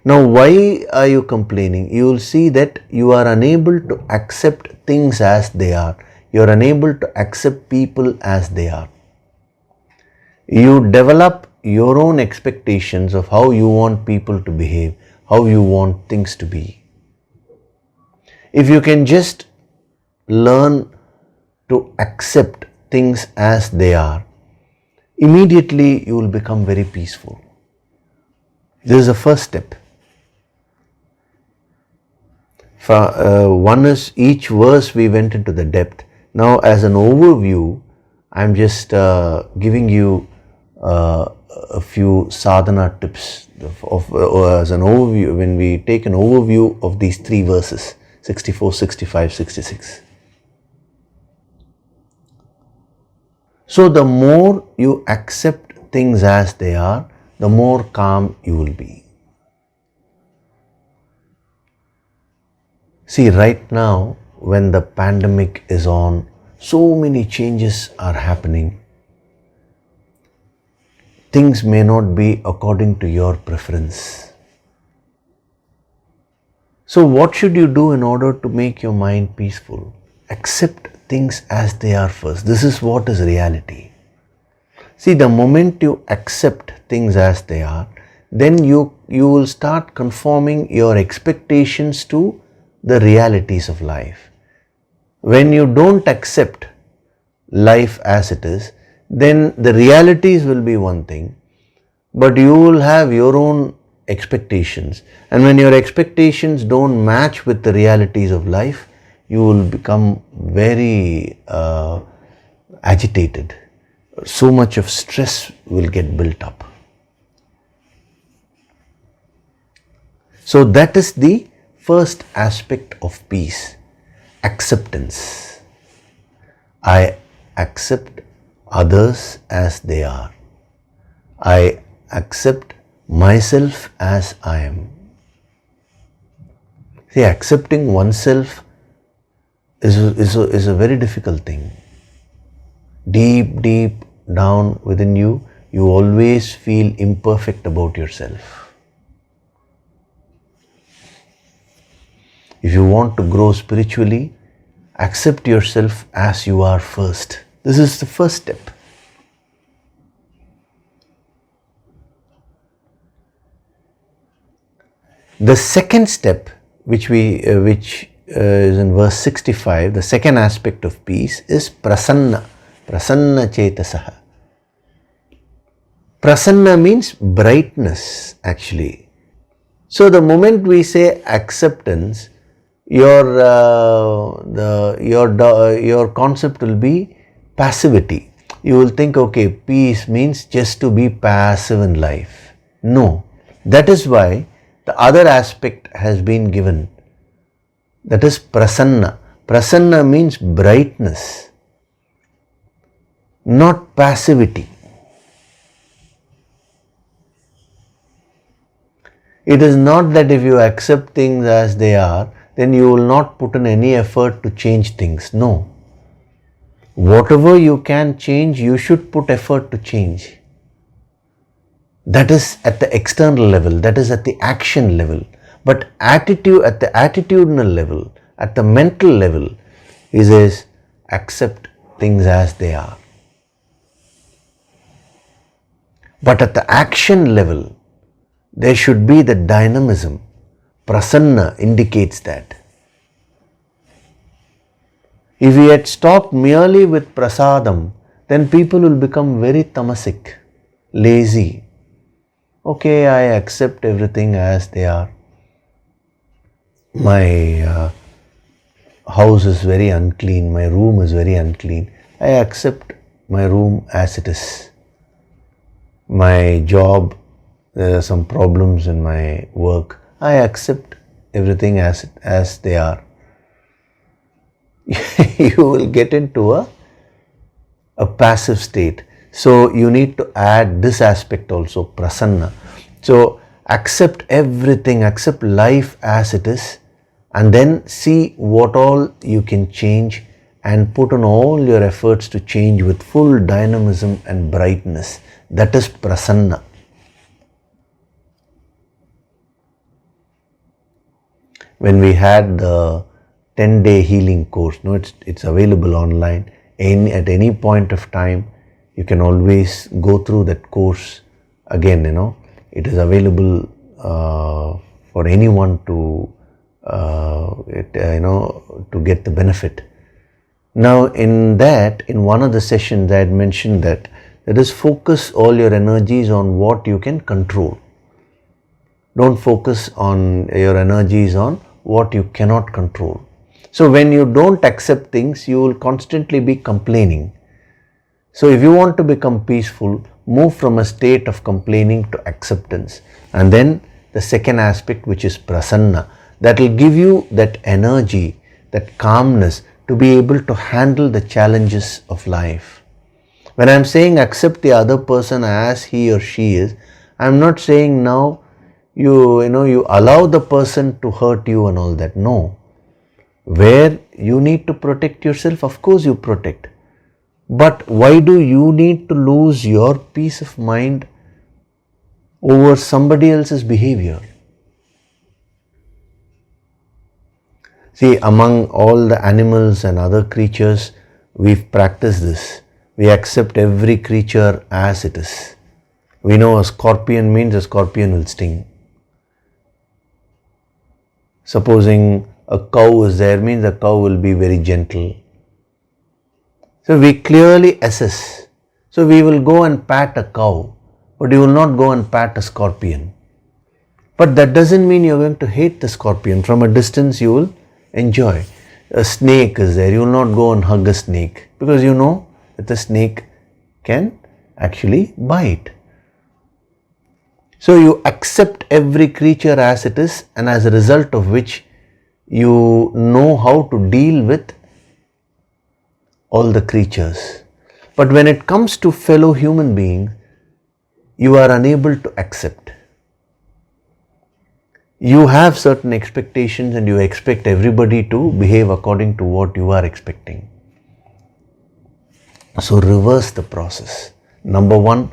Speaker 1: Now, why are you complaining? You will see that you are unable to accept things as they are. You are unable to accept people as they are. You develop your own expectations of how you want people to behave, how you want things to be. If you can just learn to accept things as they are, immediately you will become very peaceful. This is the first step. One is each verse we went into the depth. Now, as an overview, I am just giving you a few sadhana tips as an overview. When we take an overview of these 3 verses, 64, 65, 66. So the more you accept things as they are, the more calm you will be. See, right now, when the pandemic is on, so many changes are happening. Things may not be according to your preference. So what should you do in order to make your mind peaceful? Accept things as they are first. This is what is reality. See, the moment you accept things as they are, then you will start conforming your expectations to the realities of life. When you don't accept life as it is, then the realities will be one thing, but you will have your own expectations. And when your expectations don't match with the realities of life, you will become very agitated. So much of stress will get built up. So that is the first aspect of peace. Acceptance. I accept others as they are. I accept myself as I am. See, accepting oneself is a very difficult thing. Deep down within you, you always feel imperfect about yourself. If you want to grow spiritually, accept yourself as you are first. This is the first step. The second step, which is in verse 65, the second aspect of peace is prasanna chetasaha. Prasanna means brightness, actually. So the moment we say acceptance, your concept will be passivity. you will think, okay, peace means just to be passive in life. No. That is why the other aspect has been given. That is prasanna. Prasanna means brightness, not passivity. It is not that if you accept things as they are, then you will not put in any effort to change things. No. Whatever you can change, you should put effort to change. That is at the external level, that is at the action level. But attitude, at the attitudinal level, at the mental level, is accept things as they are. But at the action level, there should be the dynamism. Prasanna indicates that. If we had stopped merely with prasadam, then people will become very tamasic, lazy. Okay, I accept everything as they are. My house is very unclean, my room is very unclean. I accept my room as it is. My job, there are some problems in my work. I accept everything as they are. You will get into a passive state. So you need to add this aspect also, prasanna. So accept everything, accept life as it is, and then see what all you can change and put on all your efforts to change with full dynamism and brightness. That is prasanna. When we had the 10-day healing course, it's available online. At any point of time, you can always go through that course again. It is available for anyone to to get the benefit. Now, in one of the sessions, I had mentioned that is focus all your energies on what you can control. Don't focus on your energies on what you cannot control. So when you don't accept things, you will constantly be complaining. So if you want to become peaceful, move from a state of complaining to acceptance. And then the second aspect, which is prasanna, that will give you that energy, that calmness to be able to handle the challenges of life. When I am saying accept the other person as he or she is, I am not saying now you allow the person to hurt you and all that. No. Where you need to protect yourself, of course you protect. But why do you need to lose your peace of mind over somebody else's behavior? See, among all the animals and other creatures, we've practiced this. We accept every creature as it is. We know a scorpion means a scorpion will sting. Supposing a cow is there, means the cow will be very gentle. So we clearly assess. So we will go and pat a cow, but you will not go and pat a scorpion. But that doesn't mean you're going to hate the scorpion. From a distance you will enjoy. A snake is there, you will not go and hug a snake because you know that the snake can actually bite. So you accept every creature as it is, and as a result of which you know how to deal with all the creatures. But when it comes to fellow human beings, you are unable to accept. You have certain expectations and you expect everybody to behave according to what you are expecting. So reverse the process. Number 1,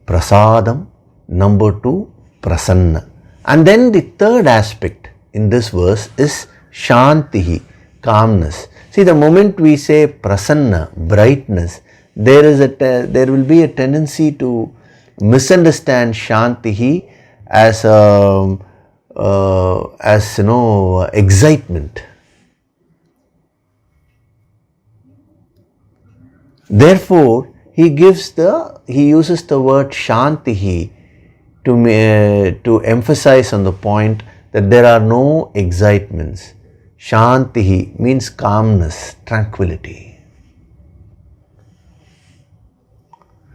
Speaker 1: prasadam. Number 2, prasanna. And then the third aspect in this verse is shantihi, calmness. See, the moment we say prasanna, brightness, there will be a tendency to misunderstand shantihi as excitement. Therefore, he uses the word shantihi to emphasize on the point that there are no excitements. Shantihi means calmness, tranquility.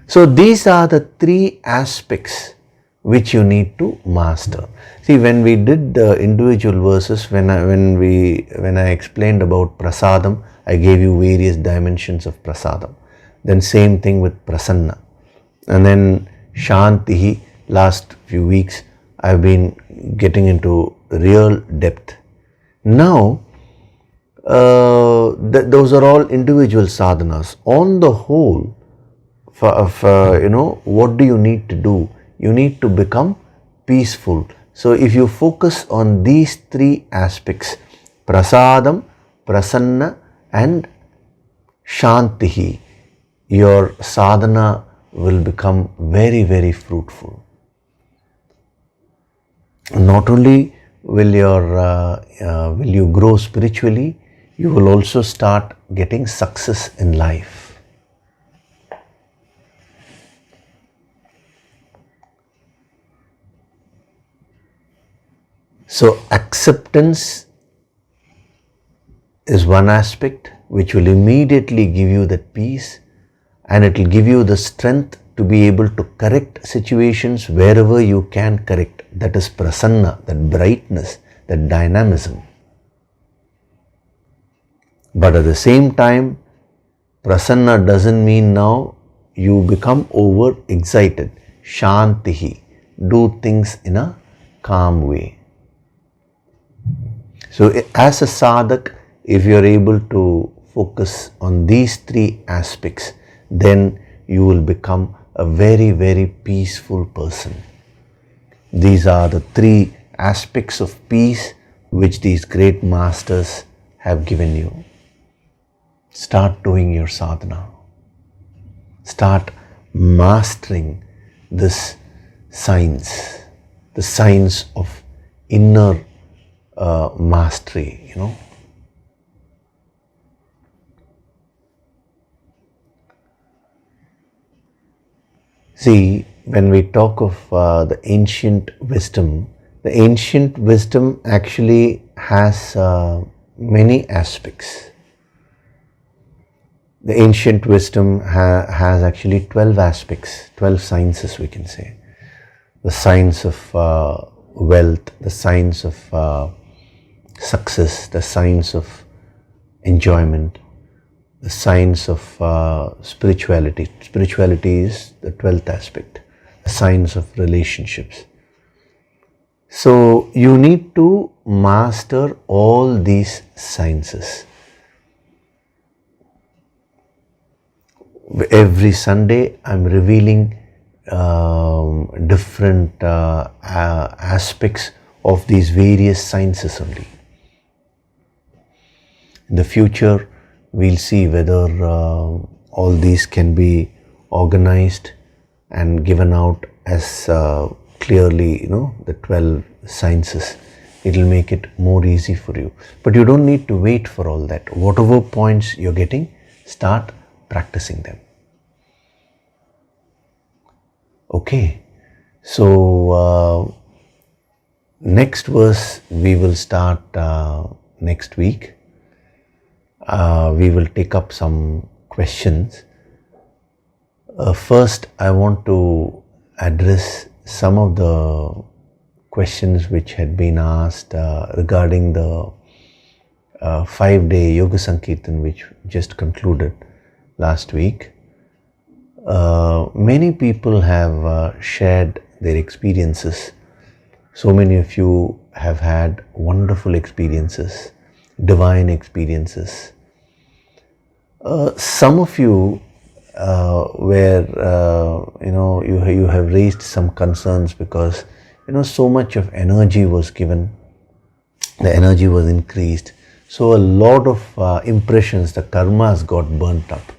Speaker 1: So these are the three aspects which you need to master. See, when we did the individual verses, when I explained about prasadam, I gave you various dimensions of prasadam. Then same thing with prasanna. And then shantihi, last few weeks I've been getting into real depth. Now, those are all individual sadhanas. On the whole, what do you need to do? You need to become peaceful. So if you focus on these three aspects, prasadam, prasanna and shantihi, your sadhana will become very, very fruitful. Not only will you grow spiritually, you will also start getting success in life. So acceptance is one aspect which will immediately give you that peace, and it will give you the strength to be able to correct situations wherever you can correct. That is prasanna, that brightness, that dynamism. But at the same time, prasanna doesn't mean now you become over excited. Shantihi, do things in a calm way. So as a sadhak, if you are able to focus on these three aspects, then you will become a very, very peaceful person. These are the three aspects of peace which these great masters have given you. Start doing your sadhana. Start mastering this science, the science of inner mastery, See, when we talk of the ancient wisdom actually has many aspects. The ancient wisdom has actually 12 aspects, 12 sciences we can say. The science of wealth, the science of success, the science of enjoyment, the science of spirituality. Spirituality is the 12th aspect, the science of relationships. So you need to master all these sciences. Every Sunday I'm revealing different aspects of these various sciences only. In the future, we'll see whether all these can be organized and given out as clearly, the 12 sciences. It will make it more easy for you. But you don't need to wait for all that. Whatever points you're getting, start practicing them. Okay, so next verse we will start next week. We will take up some questions. First, I want to address some of the questions which had been asked regarding the 5-day Yoga Sankirtan which just concluded last week. Many people have shared their experiences. So many of you have had wonderful experiences, divine experiences. Some of you where you have raised some concerns because so much of energy was given, the energy was increased, so a lot of impressions, the karmas got burnt up.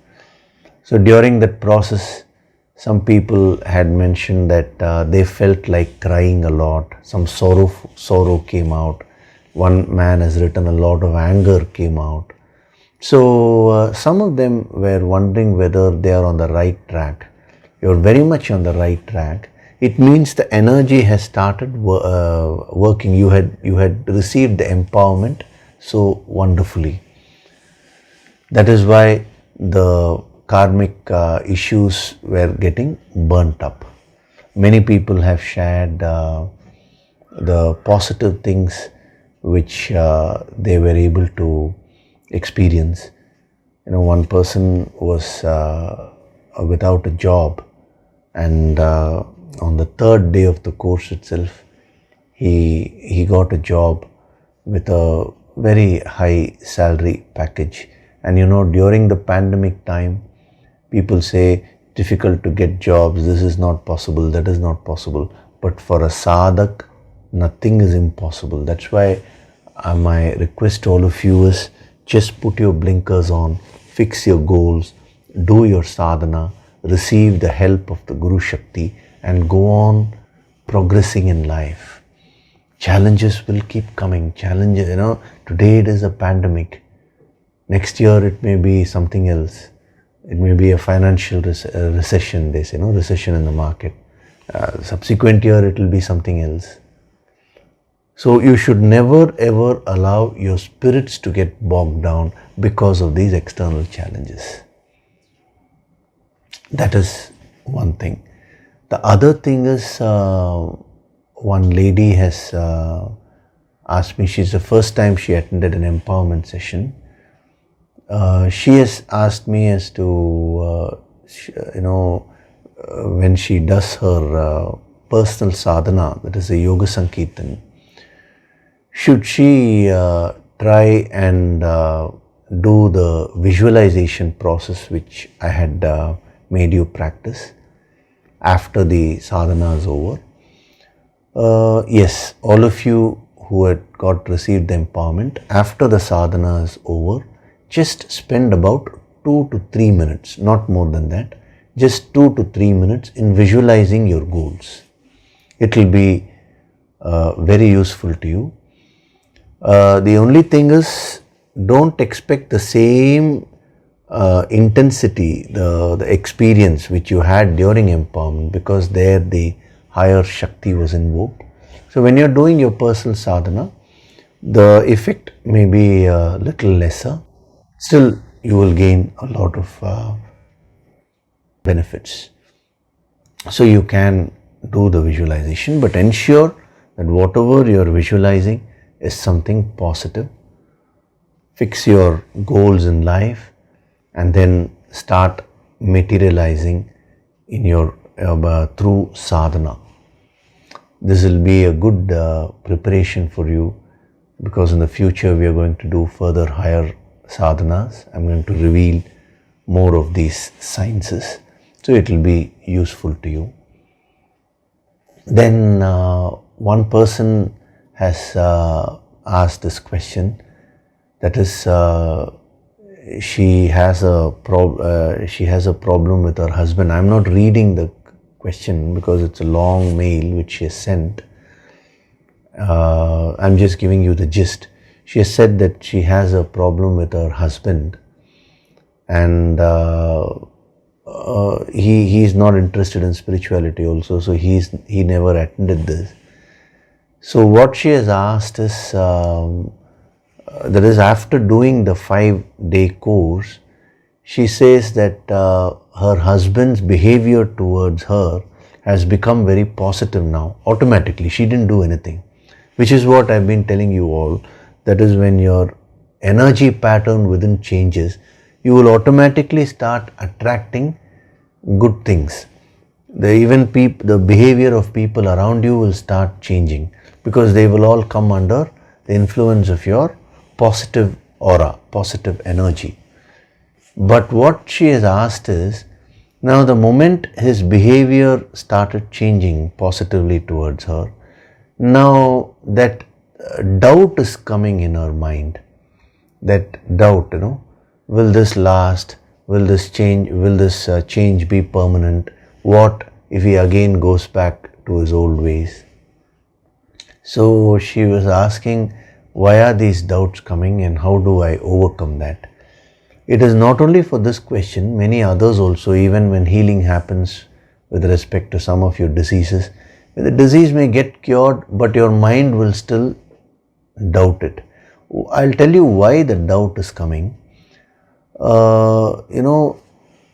Speaker 1: So during that process, some people had mentioned that they felt like crying a lot, some sorrow came out. One man has written a lot of anger came out. So some of them were wondering whether they are on the right track. You're very much on the right track. It means the energy has started working. You had received the empowerment so wonderfully. That is why the karmic issues were getting burnt up. Many people have shared the positive things which they were able to experience. One person was without a job, and on the third day of the course itself, he got a job with a very high salary package. And during the pandemic time, people say difficult to get jobs, this is not possible, that is not possible. But for a sadhak, nothing is impossible. That's why my request to all of you is just put your blinkers on, fix your goals, do your sadhana, receive the help of the Guru Shakti, and go on progressing in life. Challenges will keep coming. Challenges, today it is a pandemic. Next year it may be something else. It may be a financial recession, they say, recession in the market. Subsequent year it will be something else. So you should never ever allow your spirits to get bogged down because of these external challenges. That is one thing. The other thing is, one lady has asked me, she's the first time she attended an empowerment session. She has asked me as to, when she does her personal sadhana, that is a yoga sankirtan, should she try and do the visualization process which I had made you practice after the sadhana is over? Yes, all of you who had received the empowerment, after the sadhana is over, just spend about 2 to 3 minutes, not more than that, just 2 to 3 minutes in visualizing your goals. It will be very useful to you. The only thing is, don't expect the same intensity, the experience which you had during empowerment, because there the higher Shakti was invoked. So when you're doing your personal sadhana, the effect may be a little lesser. Still, you will gain a lot of benefits. So you can do the visualization, but ensure that whatever you're visualizing is something positive. Fix your goals in life and then start materializing in your through sadhana. This will be a good preparation for you, because in the future we are going to do further higher sadhanas. I'm going to reveal more of these sciences, so it will be useful to you. Then one person has asked this question, that is, she has a problem with her husband. I'm not reading the question because it's a long mail which she has sent. I'm just giving you the gist. She has said that she has a problem with her husband, and he is not interested in spirituality also, so he never attended this. So what she has asked is, that is, after doing the 5-day course, she says that her husband's behavior towards her has become very positive now, automatically. She didn't do anything, which is what I've been telling you all. That is, when your energy pattern within changes, you will automatically start attracting good things. The behavior of people around you will start changing, because they will all come under the influence of your positive aura, positive energy. But what she has asked is, now the moment his behavior started changing positively towards her, now that doubt is coming in her mind. That doubt, will this last? Will this change be permanent? What if he again goes back to his old ways? So she was asking, why are these doubts coming and how do I overcome that? It is not only for this question, many others also. Even when healing happens with respect to some of your diseases, the disease may get cured, but your mind will still doubt it. I'll tell you why the doubt is coming.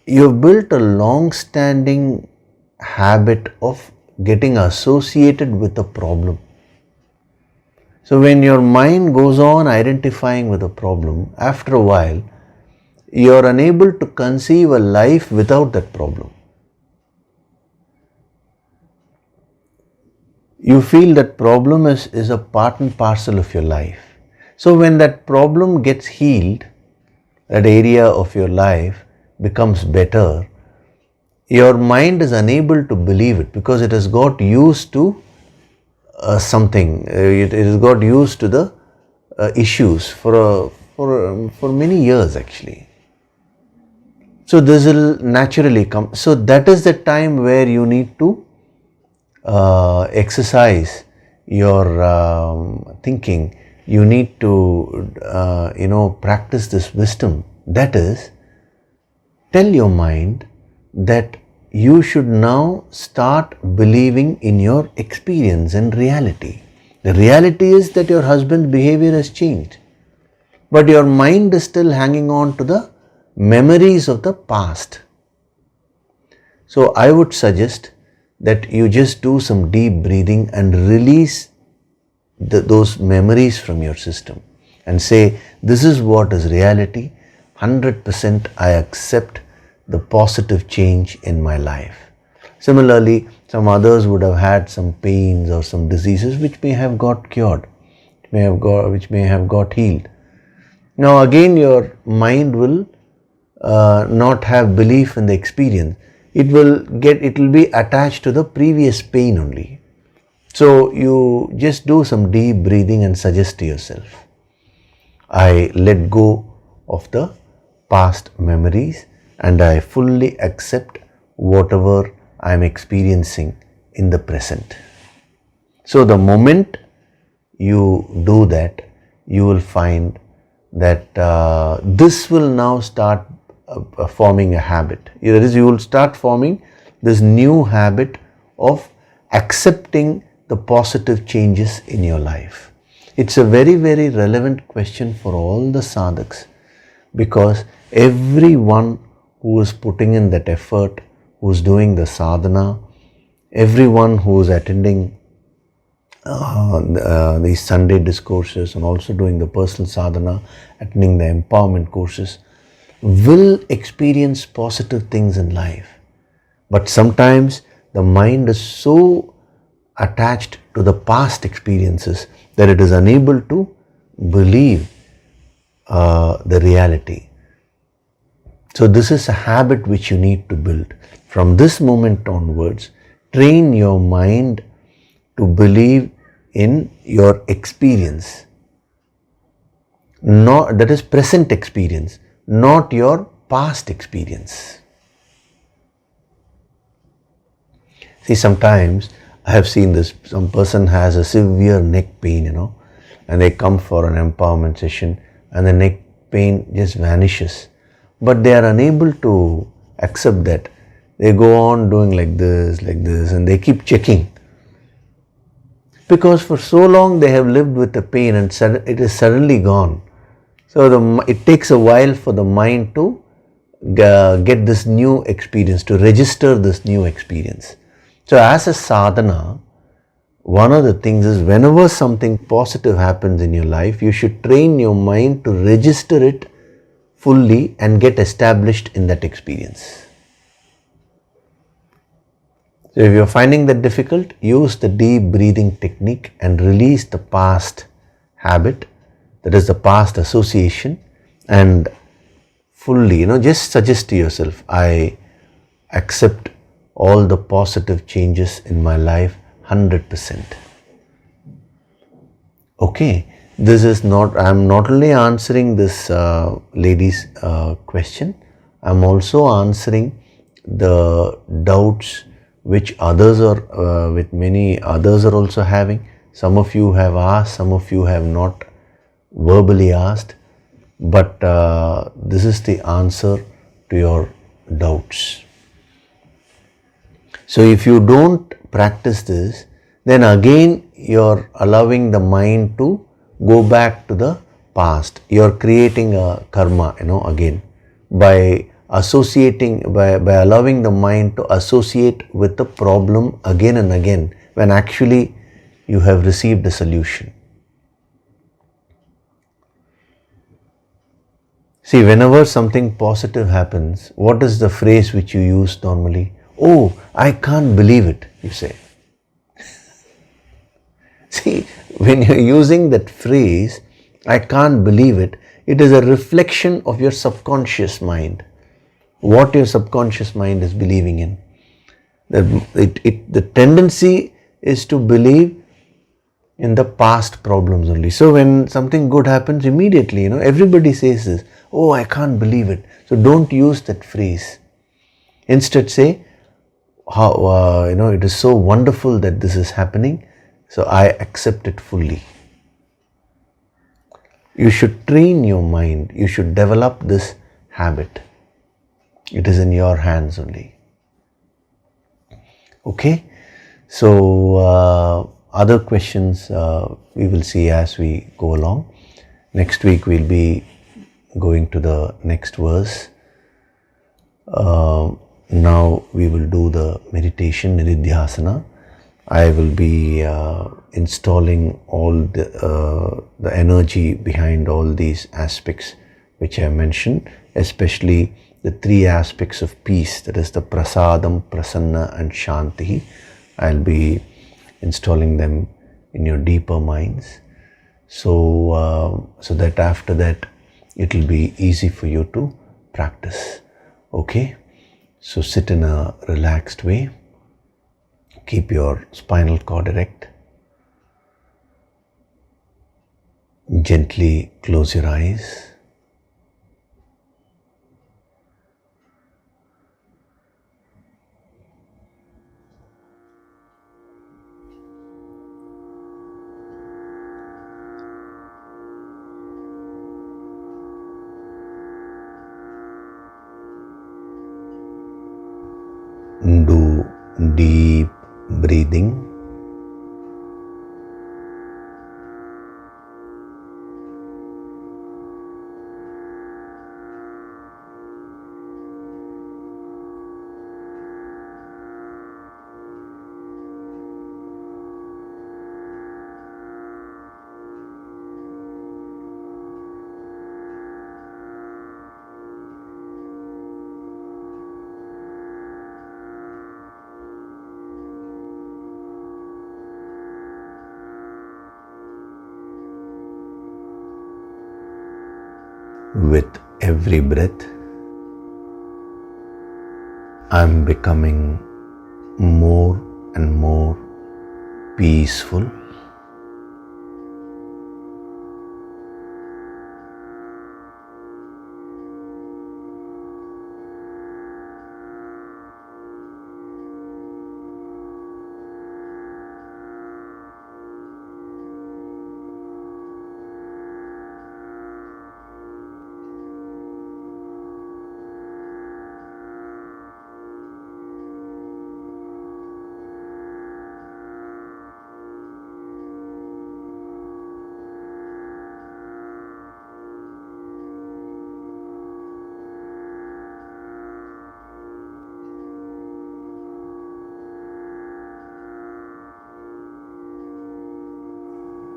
Speaker 1: you've built a long-standing habit of getting associated with a problem. So when your mind goes on identifying with a problem, after a while, you're unable to conceive a life without that problem. You feel that problem is a part and parcel of your life. So when that problem gets healed, that area of your life becomes better, your mind is unable to believe it because it has got used to something. It has got used to the issues for many years actually. So this will naturally come. So that is the time where you need to exercise your thinking. You need to practice this wisdom. That is, tell your mind that you should now start believing in your experience and reality. The reality is that your husband's behavior has changed, but your mind is still hanging on to the memories of the past. So I would suggest that you just do some deep breathing and release those memories from your system and say, this is what is reality. 100% I accept the positive change in my life. Similarly, some others would have had some pains or some diseases which may have got cured, which may have got healed. Now again your mind will not have belief in the experience. It will be attached to the previous pain only. So you just do some deep breathing and suggest to yourself, I let go of the past memories and I fully accept whatever I am experiencing in the present. So the moment you do that, you will find that this will now start forming a habit. That is, you will start forming this new habit of accepting the positive changes in your life. It's a very, very relevant question for all the sadhaks, because everyone who is putting in that effort, who is doing the sadhana, everyone who is attending these Sunday discourses and also doing the personal sadhana, attending the empowerment courses, will experience positive things in life. But sometimes the mind is so attached to the past experiences that it is unable to believe the reality. So this is a habit which you need to build. From this moment onwards, train your mind to believe in your experience. That is present experience, not your past experience. See, sometimes I have seen this, some person has a severe neck pain, and they come for an empowerment session and the neck pain just vanishes. But they are unable to accept that. They go on doing like this, and they keep checking. Because for so long they have lived with the pain and it is suddenly gone. So it takes a while for the mind to get this new experience, to register this new experience. So as a sadhana, one of the things is, whenever something positive happens in your life, you should train your mind to register it fully and get established in that experience. So if you're finding that difficult, use the deep breathing technique and release the past habit, that is the past association, and fully, just suggest to yourself, I accept all the positive changes in my life 100%. Okay, I'm not only answering this lady's question, I'm also answering the doubts which others with many others are also having. Some of you have asked, some of you have not verbally asked, but this is the answer to your doubts. So if you don't practice this, then again you're allowing the mind to go back to the past. You're creating a karma, again, by associating, by allowing the mind to associate with the problem again and again, when actually you have received a solution. See, whenever something positive happens, what is the phrase which you use normally? Oh, I can't believe it, you say. See, when you're using that phrase, I can't believe it, it is a reflection of your subconscious mind. What your subconscious mind is believing in. The tendency is to believe in the past problems only. So when something good happens, immediately, everybody says this, oh, I can't believe it. So don't use that phrase. Instead say, how, it is so wonderful that this is happening, so I accept it fully. You should train your mind. You should develop this habit. It is in your hands only. Okay? So, other questions we will see as we go along. Next week we'll be going to the next verse. Now we will do the meditation, Nididhyasana. I will be installing all the energy behind all these aspects which I mentioned, especially the three aspects of peace, that is the prasadam, prasanna and shanti. I'll be installing them in your deeper minds, so that after that it will be easy for you to practice. Okay, so sit in a relaxed way. Keep your spinal cord erect. Gently close your eyes. Do deep breathing. With every breath, I'm becoming more and more peaceful.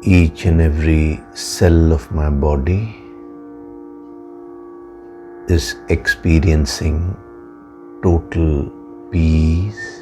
Speaker 1: Each and every cell of my body is experiencing total peace.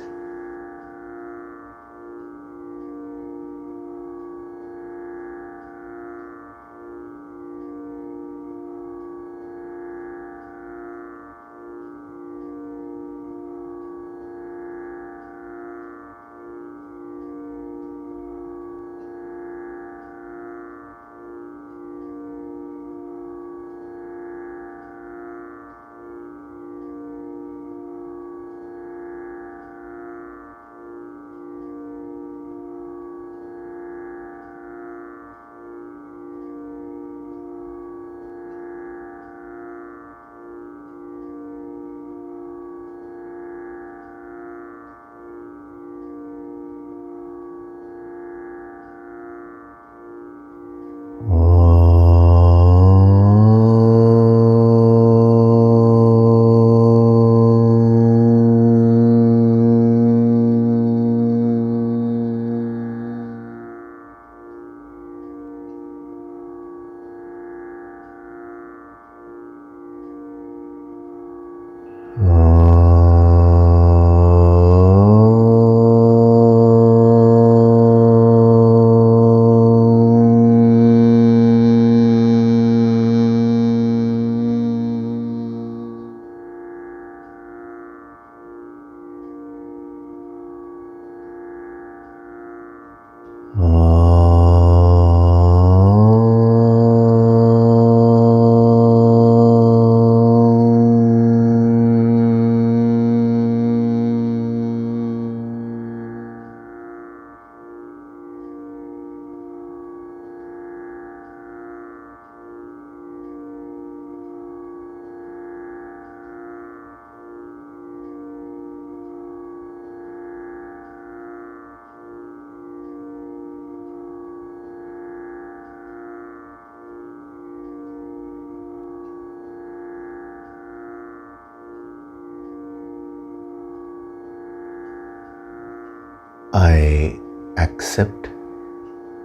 Speaker 1: I accept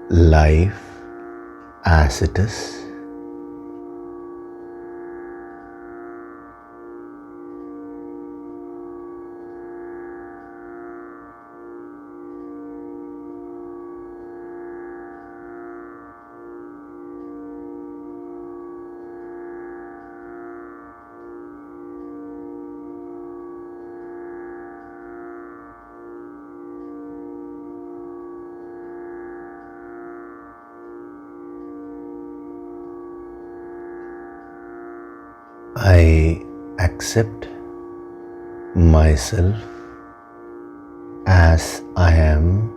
Speaker 1: life as it is. I accept myself as I am.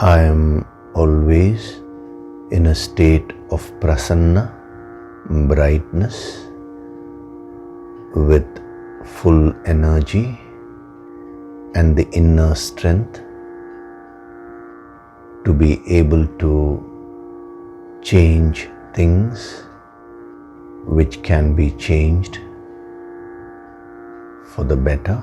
Speaker 1: I am always in a state of prasanna, brightness, with full energy and the inner strength to be able to change things which can be changed for the better.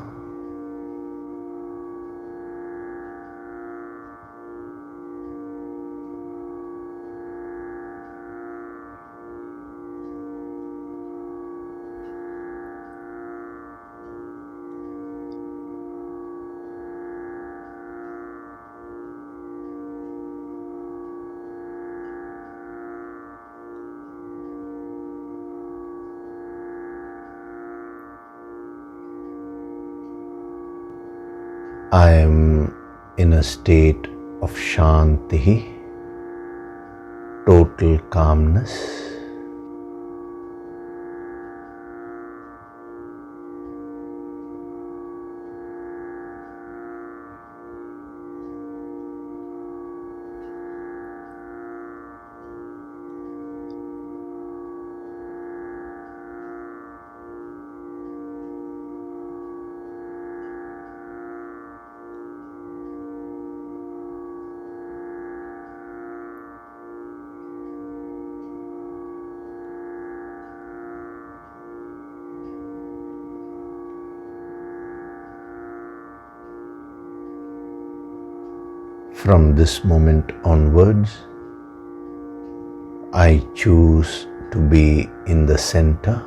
Speaker 1: I am in a state of shanti, total calmness. From this moment onwards, I choose to be in the center.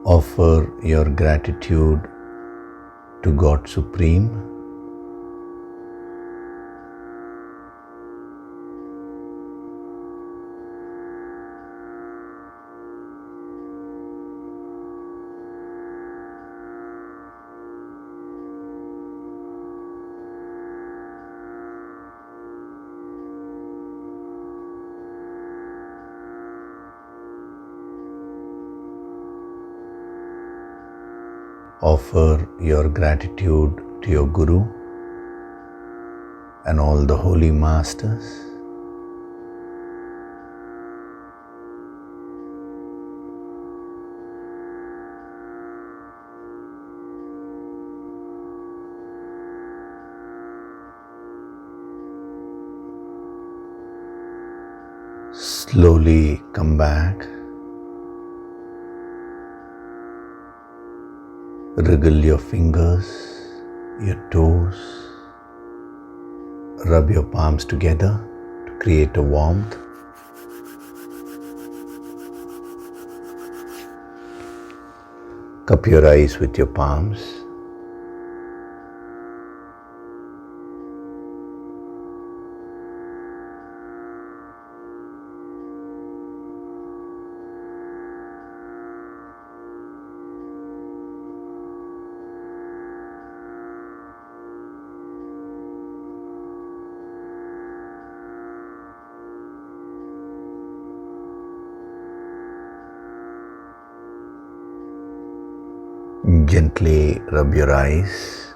Speaker 1: Offer your gratitude to God Supreme. Offer your gratitude to your Guru and all the holy masters. Slowly come back. Wriggle your fingers, your toes. Rub your palms together to create a warmth. Cup your eyes with your palms. Gently rub your eyes,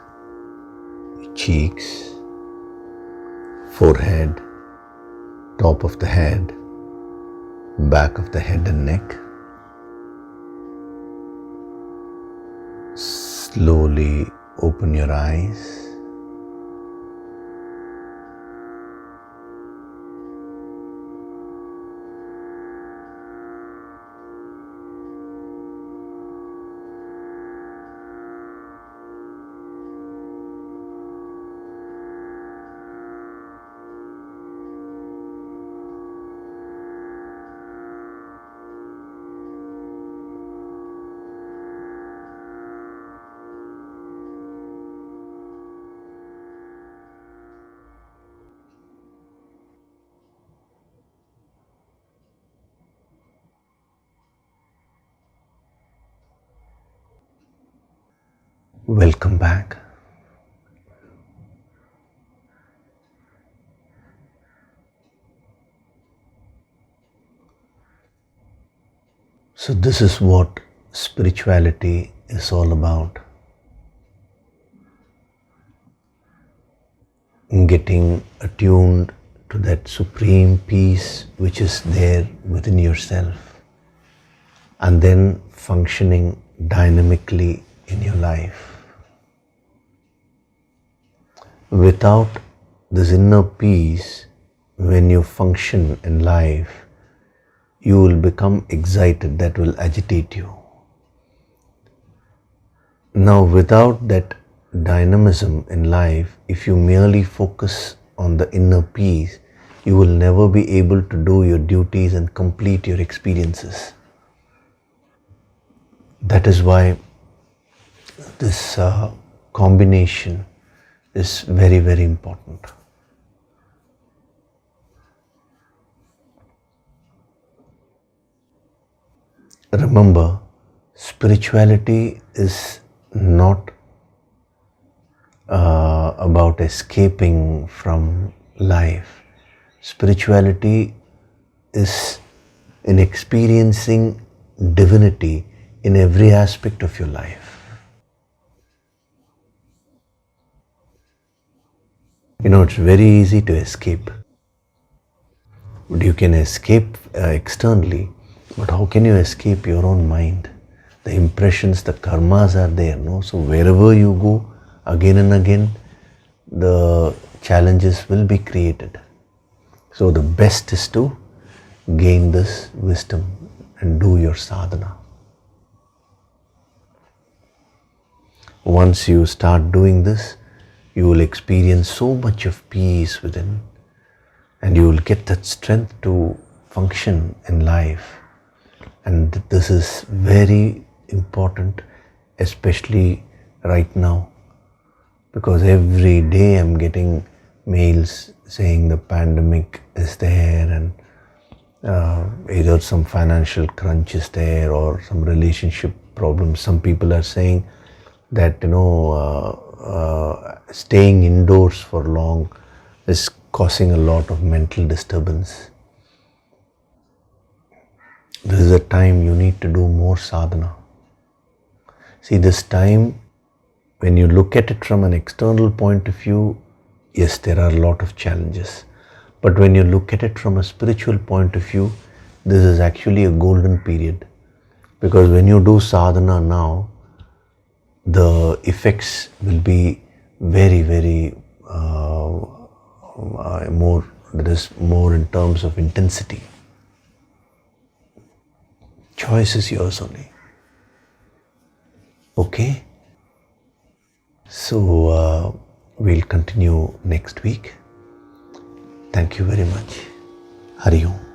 Speaker 1: cheeks, forehead, top of the head, back of the head and neck. Slowly open your eyes. Welcome back. So this is what spirituality is all about. Getting attuned to that supreme peace which is there within yourself, and then functioning dynamically in your life. Without this inner peace, when you function in life, you will become excited, that will agitate you. Now, without that dynamism in life, if you merely focus on the inner peace, you will never be able to do your duties and complete your experiences. That is why this combination is very, very important. Remember, spirituality is not about escaping from life. Spirituality is in experiencing divinity in every aspect of your life. It's very easy to escape. But you can escape externally, but how can you escape your own mind? The impressions, the karmas are there, no? So wherever you go, again and again, the challenges will be created. So the best is to gain this wisdom and do your sadhana. Once you start doing this, you will experience so much of peace within, and you will get that strength to function in life. And this is very important, especially right now, because every day I'm getting mails saying the pandemic is there and either some financial crunch is there or some relationship problems. Some people are saying that staying indoors for long is causing a lot of mental disturbance. This is a time you need to do more sadhana. See, this time, when you look at it from an external point of view, yes, there are a lot of challenges. But when you look at it from a spiritual point of view, this is actually a golden period. Because when you do sadhana now, the effects will be very, very more, there is more in terms of intensity. Choice is yours only. Okay? So we'll continue next week. Thank you very much. Hari Om.